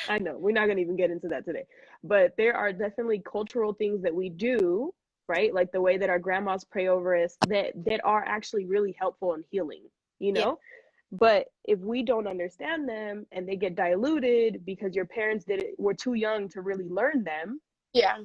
I know we're not going to even get into that today, but there are definitely cultural things that we do, right? Like the way that our grandmas pray over us that are actually really helpful and healing, you Yeah. know? But if we don't understand them and they get diluted because your parents did it, were too young to really learn them, Yeah.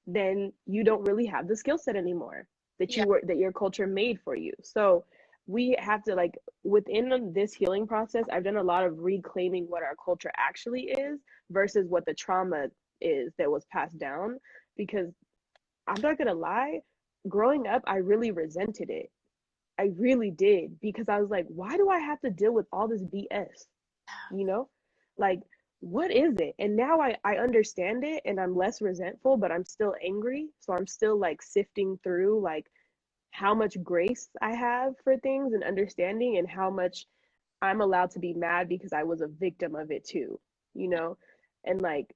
then you don't really have the skill set anymore Yeah. that your culture made for you. So we have to like within this healing process, I've done a lot of reclaiming what our culture actually is versus what the trauma is that was passed down. Because I'm not gonna lie, growing up, I really resented it. I really did because I was like, why do I have to deal with all this BS? You know, like what is it? And now I understand it and I'm less resentful, but I'm still angry. So I'm still like sifting through like how much grace I have for things and understanding and how much I'm allowed to be mad because I was a victim of it too, you know? And like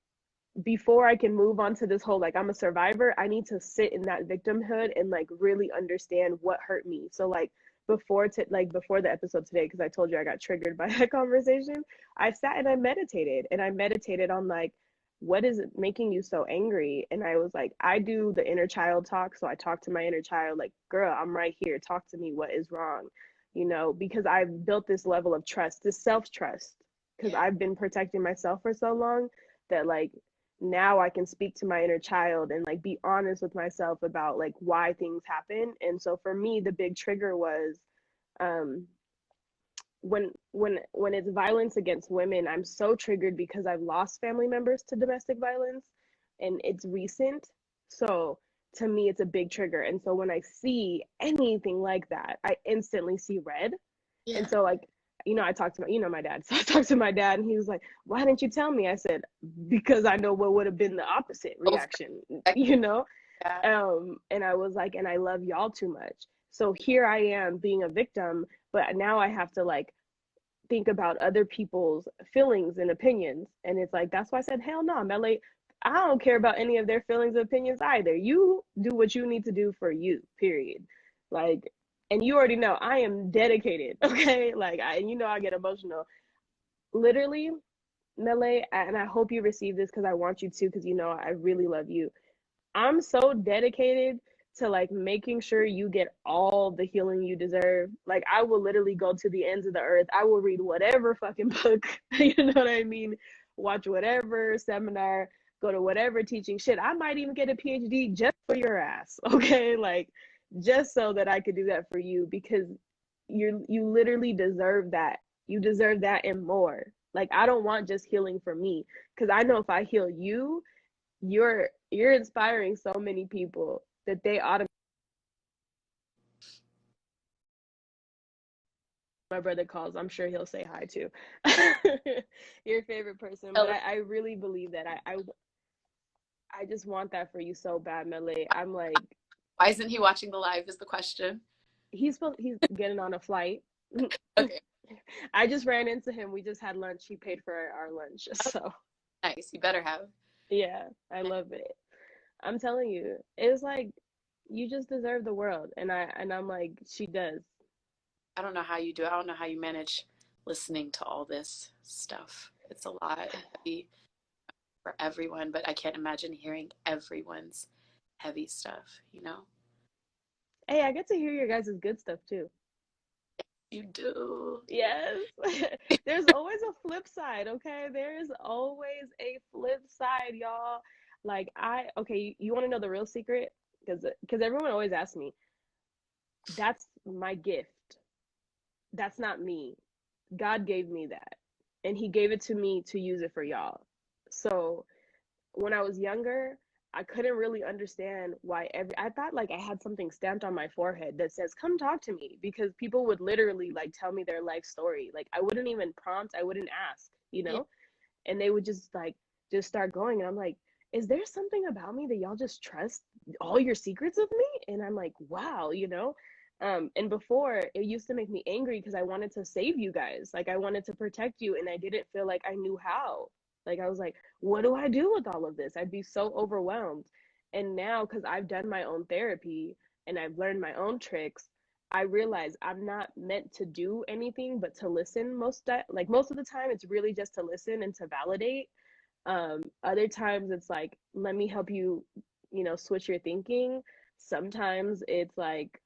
before I can move on to this whole like I'm a survivor, I need to sit in that victimhood and like really understand what hurt me. So like before the episode today, because I told you I got triggered by that conversation, I sat and I meditated on like what is making you so angry? And I was like, I do the inner child talk. So I talk to my inner child, like, girl, I'm right here. Talk to me. What is wrong? You know, because I've built this level of trust, this self trust, because Yeah. I've been protecting myself for so long that like now I can speak to my inner child and like be honest with myself about like why things happen. And so for me, the big trigger was um when it's violence against women, I'm so triggered because I've lost family members to domestic violence and it's recent. So to me it's a big trigger. And so when I see anything like that, I instantly see red. And Yeah. so like I talked to my dad. So I talked to my dad and he was like, "Why didn't you tell me?" I said, "Because I know what would have been the opposite Both. reaction." Like, You know? yeah. And I was like, "And I love y'all too much." So here I am being a victim, but now I have to like think about other people's feelings and opinions. And it's like that's why I said, hell no, Mellay. I don't care about any of their feelings or opinions either. You do what you need to do for you, period. Like, and you already know I am dedicated, okay? Like, I get emotional. Literally, Mellay, and I hope you receive this because I want you to, because I really love you. I'm so dedicated to like making sure you get all the healing you deserve. Like I will literally go to the ends of the earth. I will read whatever fucking book, you know what I mean? Watch whatever seminar, go to whatever teaching shit. I might even get a PhD just for your ass, okay? Like just so that I could do that for you because you literally deserve that. You deserve that and more. Like I don't want just healing for me because I know if I heal you, you're inspiring so many people that they automatically. My brother calls, I'm sure he'll say hi too. Your favorite person, but I really believe that I just want that for you so bad, Mellay. I'm like, Why isn't he watching the live is the question. he's getting on a flight. Okay. I just ran into him. We just had lunch. He paid for our lunch. So Nice. You better have. yeah, I love it. I'm telling you, it's like you just deserve the world. And I'm like, she does. I don't know how you do it. I don't know how you manage listening to all this stuff. It's a lot heavy for everyone, but I can't imagine hearing everyone's heavy stuff, you know? Hey, I get to hear your guys' good stuff too. You do. Yes. There's always a flip side, okay? There's always a flip side, y'all. Like okay, you want to know the real secret? Because everyone always asks me, that's my gift. That's not me. God gave me that. And he gave it to me to use it for y'all. So when I was younger, I couldn't really understand why I thought like I had something stamped on my forehead that says come talk to me because people would literally like tell me their life story. Like I wouldn't even prompt, I wouldn't ask. Yeah. And they would just start going and I'm like, is there something about me that y'all just trust all your secrets of me? And I'm like, wow. And before it used to make me angry because I wanted to save you guys. Like I wanted to protect you and I didn't feel like I knew how. Like I was like, what do I do with all of this? I'd be so overwhelmed. And now because I've done my own therapy and I've learned my own tricks, I realize I'm not meant to do anything but to listen most of the time it's really just to listen and to validate. Other times it's like, let me help you, switch your thinking. Sometimes it's like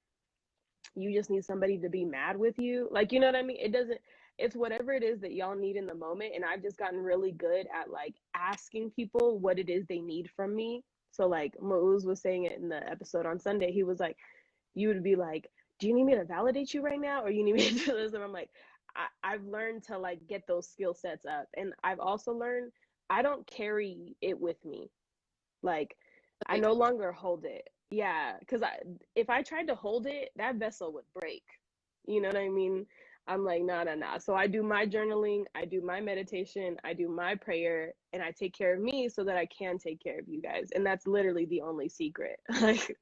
you just need somebody to be mad with you. Like, you know what I mean? It's whatever it is that y'all need in the moment. And I've just gotten really good at like asking people what it is they need from me. So like Mauz was saying it in the episode on Sunday. He was like, you would be like, do you need me to validate you right now? Or you need me to do this? And I'm like, I've learned to like get those skill sets up. And I've also learned I don't carry it with me. Like I no longer hold it. Yeah, because if I tried to hold it, that vessel would break. You know what I mean? I'm like, nah. So I do my journaling, I do my meditation, I do my prayer, and I take care of me so that I can take care of you guys. And that's literally the only secret. Like,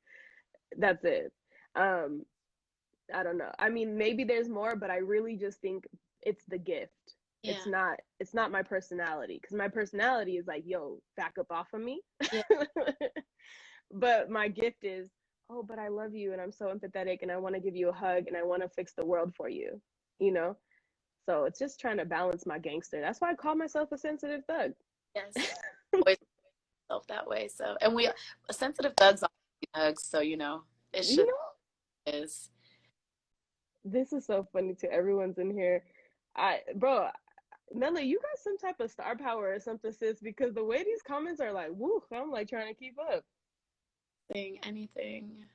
that's it. Um, I don't know. I mean, maybe there's more, but I really just think it's the gift. Yeah. It's not my personality because my personality is like, yo, back up off of me. Yeah. But my gift is, oh, but I love you and I'm so empathetic and I want to give you a hug and I want to fix the world for you, you know? So it's just trying to balance my gangster. That's why I call myself a sensitive thug. Yes. Always felt that way. So, and we sensitive thugs all need hugs. So, it's You just know, is. this is so funny too. Everyone's in here. Bro, Mellay, you got some type of star power or something, sis, because the way these comments are like, woo, I'm like trying to keep up. Anything.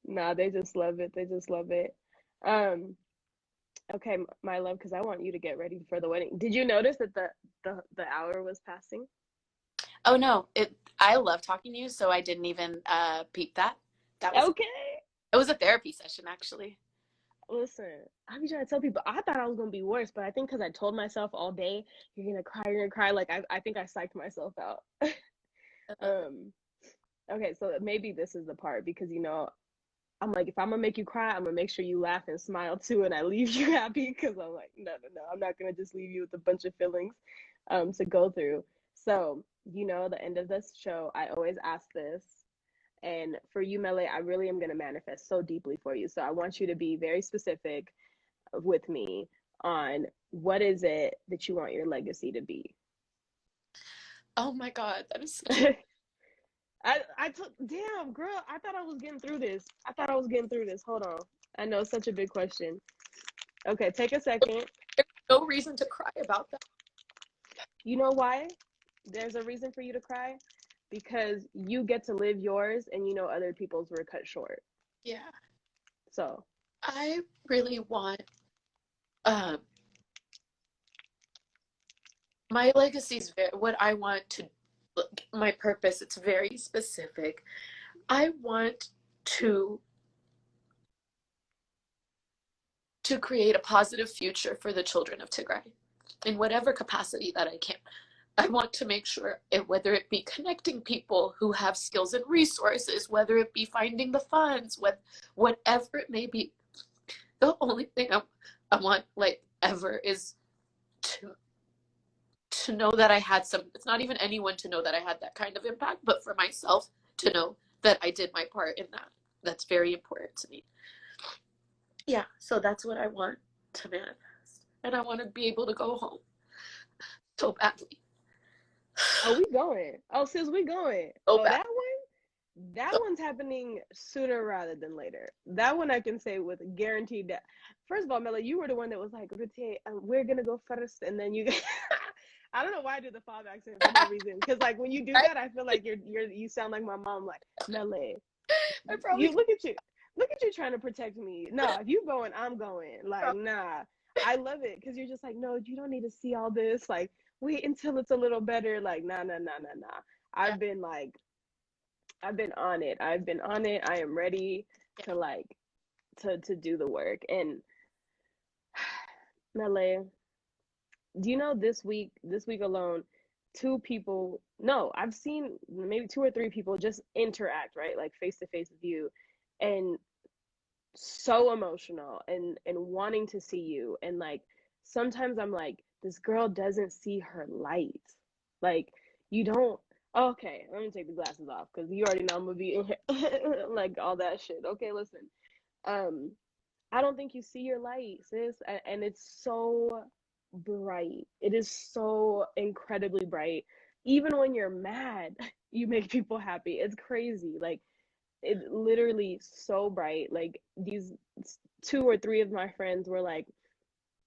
Nah, they just love it. They just love it. Um, okay, my love, because I want you to get ready for the wedding. Did you notice that the hour was passing? Oh no, I love talking to you, so I didn't even peep that. That was Okay. It was a therapy session actually. Listen, I be trying to tell people I thought I was gonna be worse, but I think because I told myself all day, you're gonna cry, you're gonna cry. Like I think I psyched myself out. Okay, so maybe this is the part because I'm like, if I'm gonna make you cry, I'm gonna make sure you laugh and smile too, and I leave you happy, because I'm like, no, no, no, I'm not gonna just leave you with a bunch of feelings to go through. So, the end of this show, I always ask this. And for you, Mellay, I really am gonna manifest so deeply for you. So I want you to be very specific with me on what is it that you want your legacy to be. Oh my God, that is such a I took, damn, girl, I thought I was getting through this. Hold on. I know, such a big question. Okay, take a second. there's no reason to cry about that. You know why? There's a reason for you to cry, because you get to live yours, and other people's were cut short. Yeah. So I really want um my legacy is very, what I want to, my purpose, it's very specific. I want to create a positive future for the children of Tigray in whatever capacity that I can. I want to make sure, whether it be connecting people who have skills and resources, whether it be finding the funds, whatever it may be, the only thing I want, like, ever is to know that I had some, it's not even anyone to know that I had that kind of impact, but for myself to know that I did my part in that. That's very important to me. Yeah, so that's what I want to manifest. And I want to be able to go home so badly. oh, we going. Oh, sis, we going. So Oh, bad. that one's happening sooner rather than later. That one I can say with guaranteed that. First of all, Mela, you were the one that was like, Rute, we're gonna go first, and then you. I don't know why I do the father accent for no reason. Because like when you do that, I feel like you sound like my mom, like Mele. I probably You look at you trying to protect me. No, if you going, I'm going. Like, nah. I love it because you're just like, no, you don't need to see all this. Like, wait until it's a little better. Like, nah, nah, nah, nah, nah. yeah. I've been on it. I am ready to like to do the work. And Mele, do you know this week alone, two people, no, I've seen maybe two or three people just interact, right? Like face to face with you, and so emotional and wanting to see you. And like sometimes I'm like, this girl doesn't see her light. Like, you don't. Okay, let me take the glasses off because you already know I'm gonna be in here like all that shit. Okay, listen. Um, I don't think you see your light, sis, and it's so bright. It is so incredibly bright. Even when you're mad, you make people happy. It's crazy. Like, it literally so bright. Like, these two or three of my friends were like,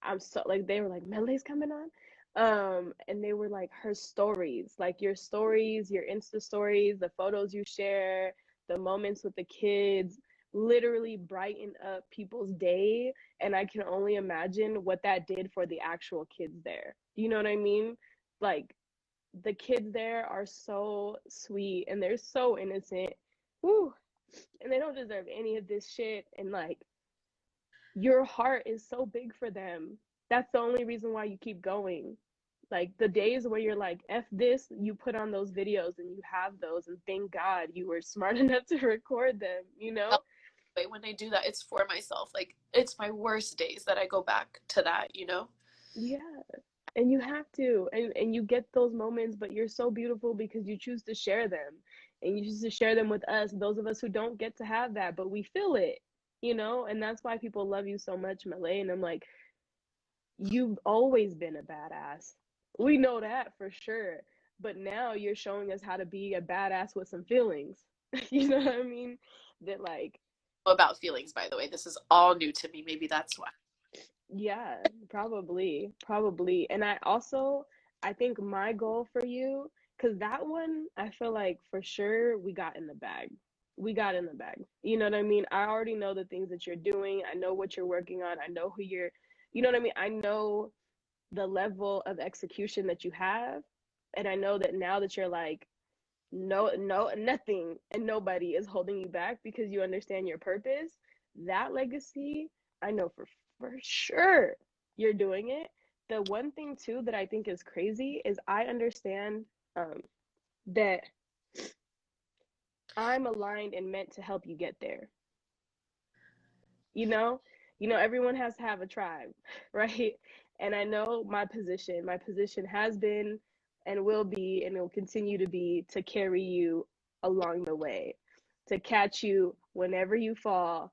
I'm so like, they were like, Melay's coming on. And they were like, her stories, like your stories, your Insta stories, the photos you share, the moments with the kids literally brighten up people's day. And I can only imagine what that did for the actual kids there. You know what I mean? Like, the kids there are so sweet and they're so innocent. Woo. And they don't deserve any of this shit. And like, your heart is so big for them. That's the only reason why you keep going. Like, the days where you're like, F this, you put on those videos and you have those, and thank God you were smart enough to record them, you know? When I do that, it's for myself. Like, it's my worst days that I go back to that, you know? Yeah. And you have to. And you get those moments, but you're so beautiful because you choose to share them. And you choose to share them with us, those of us who don't get to have that, but we feel it, you know? And that's why people love you so much, Malay. And I'm like, you've always been a badass. We know that for sure. But now you're showing us how to be a badass with some feelings. You know what I mean? That like, About feelings, by the way. This is all new to me. Maybe that's why. yeah, probably. And I think my goal for you, because that one, I feel like for sure we got in the bag. We got in the bag. You know what I mean? I already know the things that you're doing. I know what you're working on. I know who you're, you know what I mean? I know the level of execution that you have. And I know that now that you're like, no, no, nothing and nobody is holding you back because you understand your purpose. That legacy, I know for sure you're doing it. The one thing too that I think is crazy is I understand that I'm aligned and meant to help you get there. you know, everyone has to have a tribe, right? And I know my position has been and will be and will continue to be to carry you along the way, to catch you whenever you fall.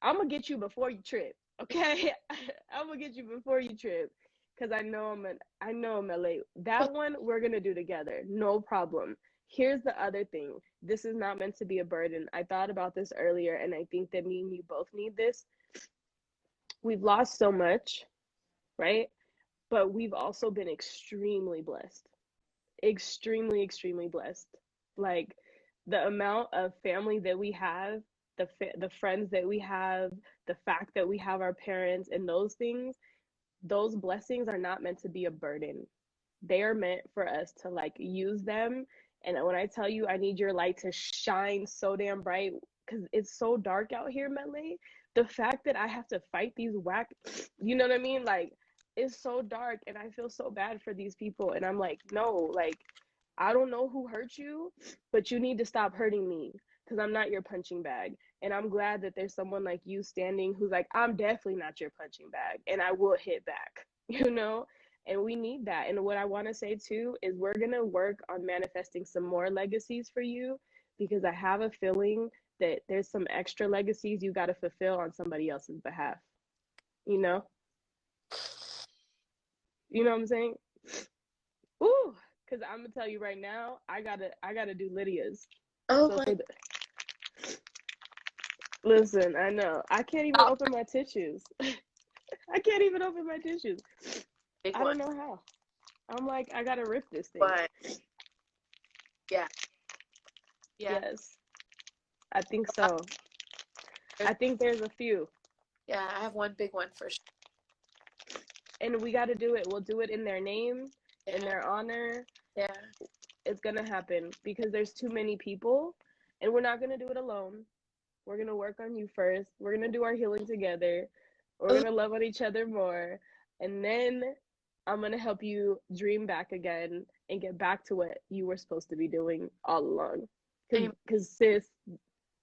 I'm gonna get you before you trip, okay? I'm gonna get you before you trip, because I know I'm LA. That one we're gonna do together, no problem. Here's the other thing. This is not meant to be a burden. I thought about this earlier, and I think that me and you both need this. We've lost so much, right? But we've also been extremely blessed. Extremely, extremely blessed. Like, the amount of family that we have, the friends that we have, the fact that we have our parents, and those things, those blessings are not meant to be a burden. They are meant for us to like use them. And when I tell you I need your light to shine so damn bright, because it's so dark out here, Mellay. The fact that I have to fight these whack, you know what I mean? Like, it's so dark, and I feel so bad for these people. And I'm like, no, like, I don't know who hurt you, but you need to stop hurting me, because I'm not your punching bag. And I'm glad that there's someone like you standing who's like, I'm definitely not your punching bag, and I will hit back, you know? And we need that. And what I want to say too is we're going to work on manifesting some more legacies for you, because I have a feeling that there's some extra legacies you got to fulfill on somebody else's behalf. You know? You know what I'm saying? Ooh, because I'm gonna tell you right now, I gotta do Lydia's. Oh So my listen, I know I can't even God. open my tissues. I can't even open my tissues. Big I don't one. know how. I'm like, I gotta rip this thing. But yeah. Yes, I think so. I think there's a few, Yeah, I have one big one for sure. and we got to do it. We'll do it in their name, in Yeah. their honor. Yeah. It's gonna happen because there's too many people, and we're not gonna do it alone. We're gonna work on you first. We're gonna do our healing together. We're gonna love on each other more, and then I'm gonna help you dream back again and get back to what you were supposed to be doing all along. Because sis,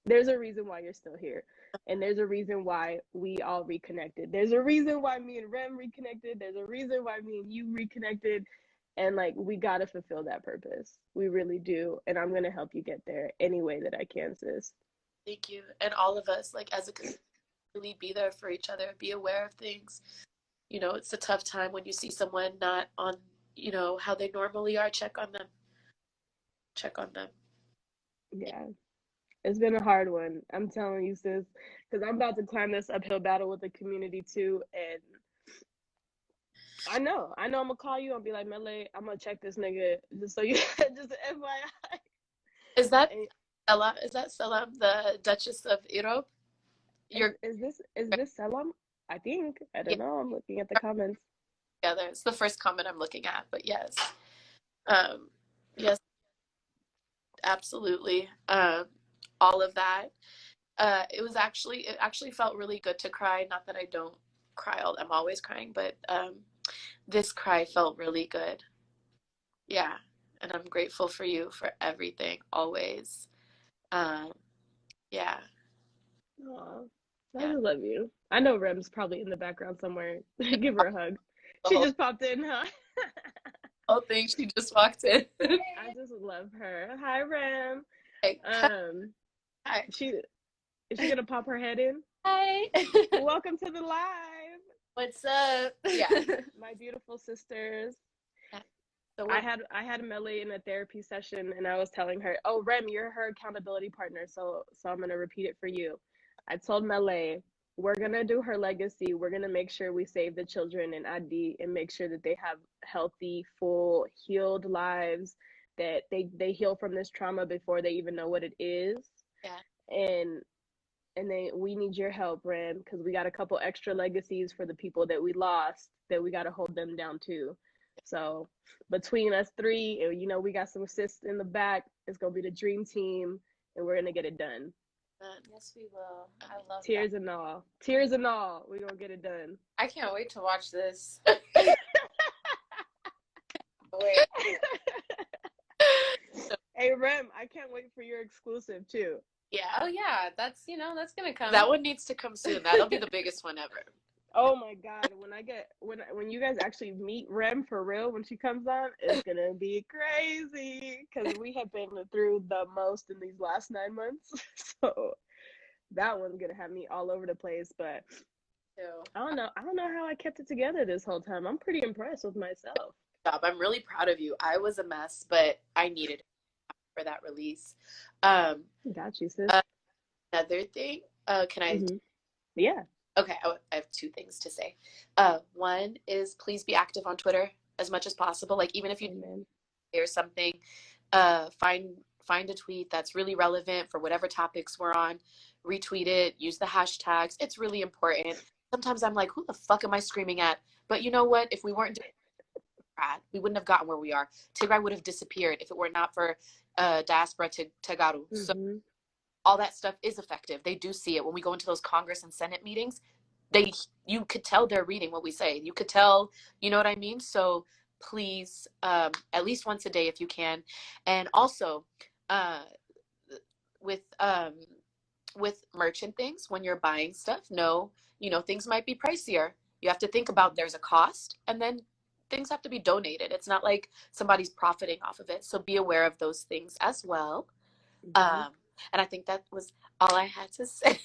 there's a reason why you're still here, and there's a reason why we all reconnected. There's a reason why me and Rem reconnected. There's a reason why me and you reconnected, and like, we gotta fulfill that purpose. We really do, and I'm gonna help you get there any way that I can, sis. Thank you. And all of us, like, as a community, really be there for each other, be aware of things. You know, it's a tough time when you see someone not on, you know, how they normally are. Check on them. Check on them. Yeah, it's been a hard one. I'm telling you, sis, because I'm about to climb this uphill battle with the community too, and I'm gonna call you and be like, Mellay, I'm gonna check this nigga just so you, just FYI. Is that And Ella? Is that Selam, the Duchess of Europe? You're is this Selam? I think. I don't know. I'm looking at the comments. together. It's the first comment I'm looking at, but yes. Yes, absolutely. All of that. It actually felt really good to cry. Not that I don't cry, I'm always crying, but this cry felt really good. Yeah. And I'm grateful for you for everything, always. Yeah. Aw, I Yeah. just love you. I know Rem's probably in the background somewhere. Give her a hug. The She whole, just popped in, huh? whole thing, she just walked in. I just love her. Hi, Rem. Hey, hi. Is she gonna pop her head in? Hi. Welcome to the live. What's up? Yeah. My beautiful sisters. So I had Mellay in a therapy session, and I was telling her, "Oh, Rem, you're her accountability partner, so I'm gonna repeat it for you." I told Mellay, we're gonna do her legacy. We're gonna make sure we save the children in ID and make sure that they have healthy, full, healed lives. That they heal from this trauma before they even know what it is. Yeah. And we need your help, Rem, because we got a couple extra legacies for the people that we lost that we got to hold them down too. So between us three, you know, we got some assists in the back. It's gonna be the dream team, and we're gonna get it done. Yes, we will. I love Tears that. and all. Tears and all. We're gonna get it done. I can't wait to watch this. Wait. Hey, Rem, I can't wait for your exclusive too. Yeah. Oh yeah, that's that's gonna come. That one needs to come soon. That'll be the biggest one ever. Oh my God, when you guys actually meet Rem for real when she comes on, it's gonna be crazy because we have been through the most in these last 9 months. So that one's gonna have me all over the place. But So, I don't know how I kept it together this whole time. I'm pretty impressed with myself. I'm really proud of you. I was a mess, but I needed it for that release. Got you, sis. Another thing, can I? Yeah. Okay, I have two things to say. One is please be active on Twitter as much as possible. Like even if you hear something, find a tweet that's really relevant for whatever topics we're on, retweet it, use the hashtags. It's really important. Sometimes I'm like, who the fuck am I screaming at? But you know what? If we weren't doing that, we wouldn't have gotten where we are. Tigray would have disappeared if it were not for diaspora Tagaru. So all that stuff is effective. They do see it when we go into those Congress and Senate meetings. You could tell they're reading what we say. You could tell, you know what I mean? So please, at least once a day if you can. And also, with merch and things, when you're buying stuff, things might be pricier. You have to think about there's a cost, and then things have to be donated. It's not like somebody's profiting off of it. So be aware of those things as well. And I think that was all I had to say.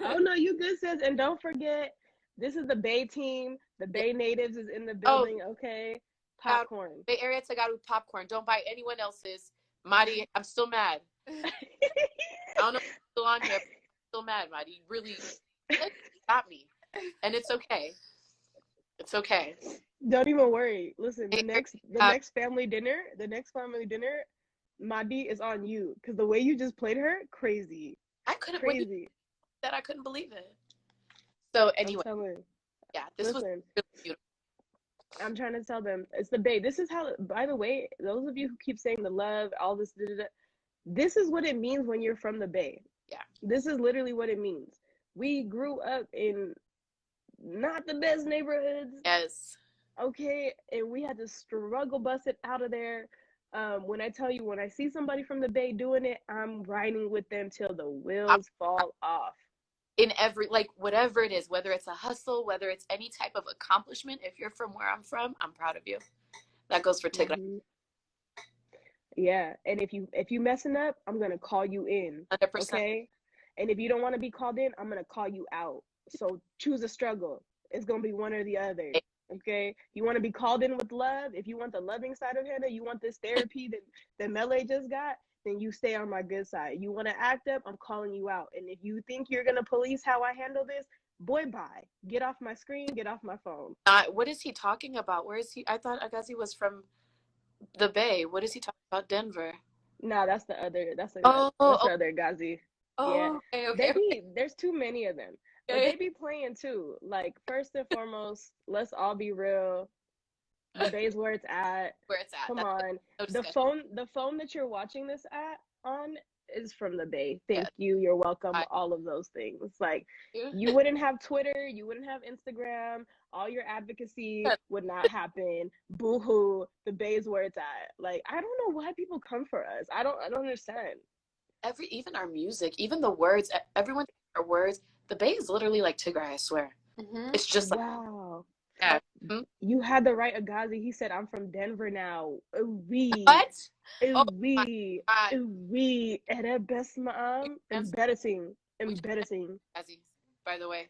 Oh no, you good, sis. And don't forget, this is the Bay team. The Bay natives is in the building. Okay, popcorn. Bay Area Tagaru popcorn. Don't buy anyone else's. Madi, I'm still mad. I don't know if I'm still on here. But I'm still mad, Madi. Really got me, and it's okay. It's okay. Don't even worry. Listen, the next family dinner, Madi is on you because the way you just played her, crazy. I couldn't believe it. So anyway, yeah, this was really beautiful. I'm trying to tell them it's the Bay. This is how. By the way, those of you who keep saying the love, all this, this is what it means when you're from the Bay. Yeah, this is literally what it means. We grew up in not the best neighborhoods. Yes. Okay, and we had to struggle bust it out of there. When I tell you, when I see somebody from the Bay doing it, I'm riding with them till the wheels fall off. In every, whatever it is, whether it's a hustle, whether it's any type of accomplishment, if you're from where I'm from, I'm proud of you. That goes for Tigray. Yeah, and if you messing up, I'm gonna call you in. 100%. Okay, and if you don't want to be called in, I'm gonna call you out. So choose a struggle. It's gonna be one or the other. Okay, you want to be called in with love. If you want the loving side of Hannah, you want this therapy that Mellay just got, then you stay on my good side. You want to act up, I'm calling you out. And if you think you're gonna police how I handle this, boy, bye. Get off my screen. Get off my phone. What is he talking about? Where is he? I thought Agazi was from the Bay. What is he talking about? Denver. No, that's the other. That's the other Gazi. Oh, yeah. Okay. There's too many of them. But they be playing too. Like, first and foremost, let's all be real. The Bay's where it's at. Come on. The phone that you're watching this on is from the Bay. Thank you. You're welcome. All of those things. Like, you wouldn't have Twitter. You wouldn't have Instagram. All your advocacy would not happen. Boo-hoo. The Bay's where it's at. Like, I don't know why people come for us. I don't understand. Even our music, even the words, everyone our words. The Bay is literally like Tigray, I swear. It's just like, wow. Yeah. You had the right Agazi. He said, I'm from Denver now. What? We. Embarrassing. By the way.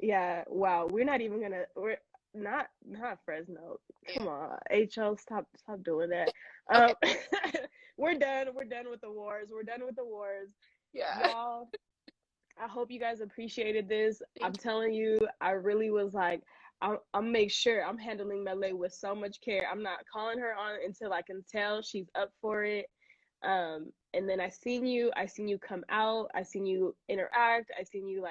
Yeah, wow. We're not Fresno. Come on. HO, stop doing that. Okay. We're done with the wars. Yeah. Y'all, I hope you guys appreciated this. I'm telling you, I really was like, I'll make sure I'm handling Mellay with so much care. I'm not calling her on until I can tell she's up for it. And then I seen you come out. I seen you interact. I seen you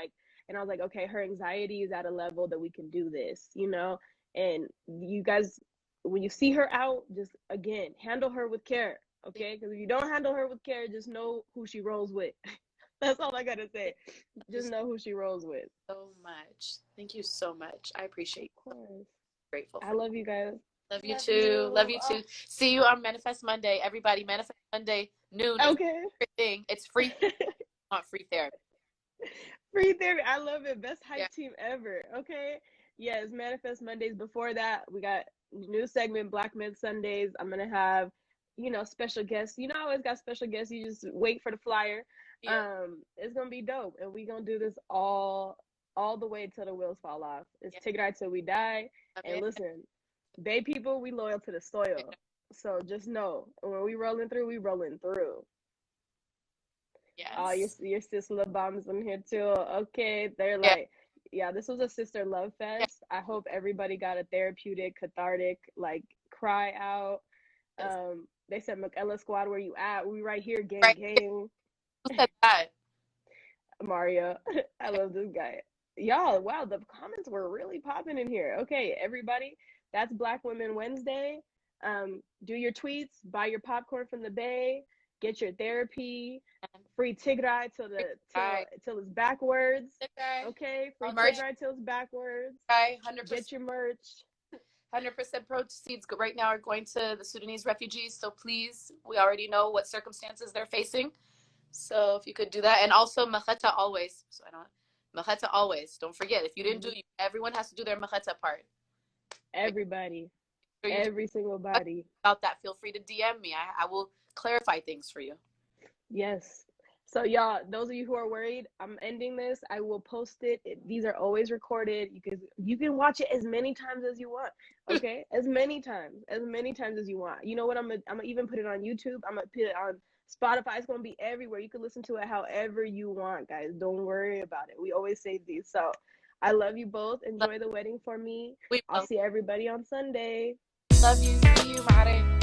and I was like, okay, her anxiety is at a level that we can do this, and you guys, when you see her out, just again, handle her with care. Okay. Because if you don't handle her with care, just know who she rolls with. That's all I gotta say. Just know who she rolls with. So much. Thank you so much. I appreciate it. Of course. Grateful. I love you guys. Love you too. Love you too. See you on Manifest Monday. Everybody, Manifest Monday, noon. Okay. Thing. It's free. want free therapy. Free therapy. I love it. Best hype Yeah. team ever. Okay. Yes, Manifest Mondays. Before that, we got new segment, Black Men Sundays. I'm gonna have, special guests. I always got special guests. You just wait for the flyer. Yeah. It's gonna be dope, and we gonna do this all the way till the wheels fall off. It's Yeah. Tigray till we die. And Okay. listen, Bay people, we loyal to the soil. So just know when we rolling through, we rolling through. Oh, Yes. your sister love bombs in here too. Okay, they're Yeah. like, yeah, this was a sister love Yeah. fest. I hope everybody got a therapeutic, cathartic, like cry out. Yes. They said, McElla Squad, where you at? We right here, gang, Right. gang. Who said that? Mario, I love this guy. Y'all, wow, the comments were really popping in here. Okay, everybody, that's Black Women Wednesday. Do your tweets, buy your popcorn from the Bay, get your therapy, free Tigray till it's backwards. Okay, free Tigray till it's backwards. 100%. Get your merch. 100% proceeds right now are going to the Sudanese refugees. So please, we already know what circumstances they're facing. So if you could do that, and also macheta always. So macheta always. Don't forget, if you didn't do, everyone has to do their macheta part. Everybody, every single body. About that, feel free to DM me. I will clarify things for you. Yes. So y'all, those of you who are worried, I'm ending this. I will post it. These are always recorded. You can watch it as many times as you want. Okay, as many times as you want. You know what? I'm gonna even put it on YouTube. I'm gonna put it on Spotify. It's gonna be everywhere. You can listen to it however you want, guys. Don't worry about it. We always save these. So I love you both. Enjoy the wedding for me. I'll see everybody on Sunday. Love you. See you, Mare.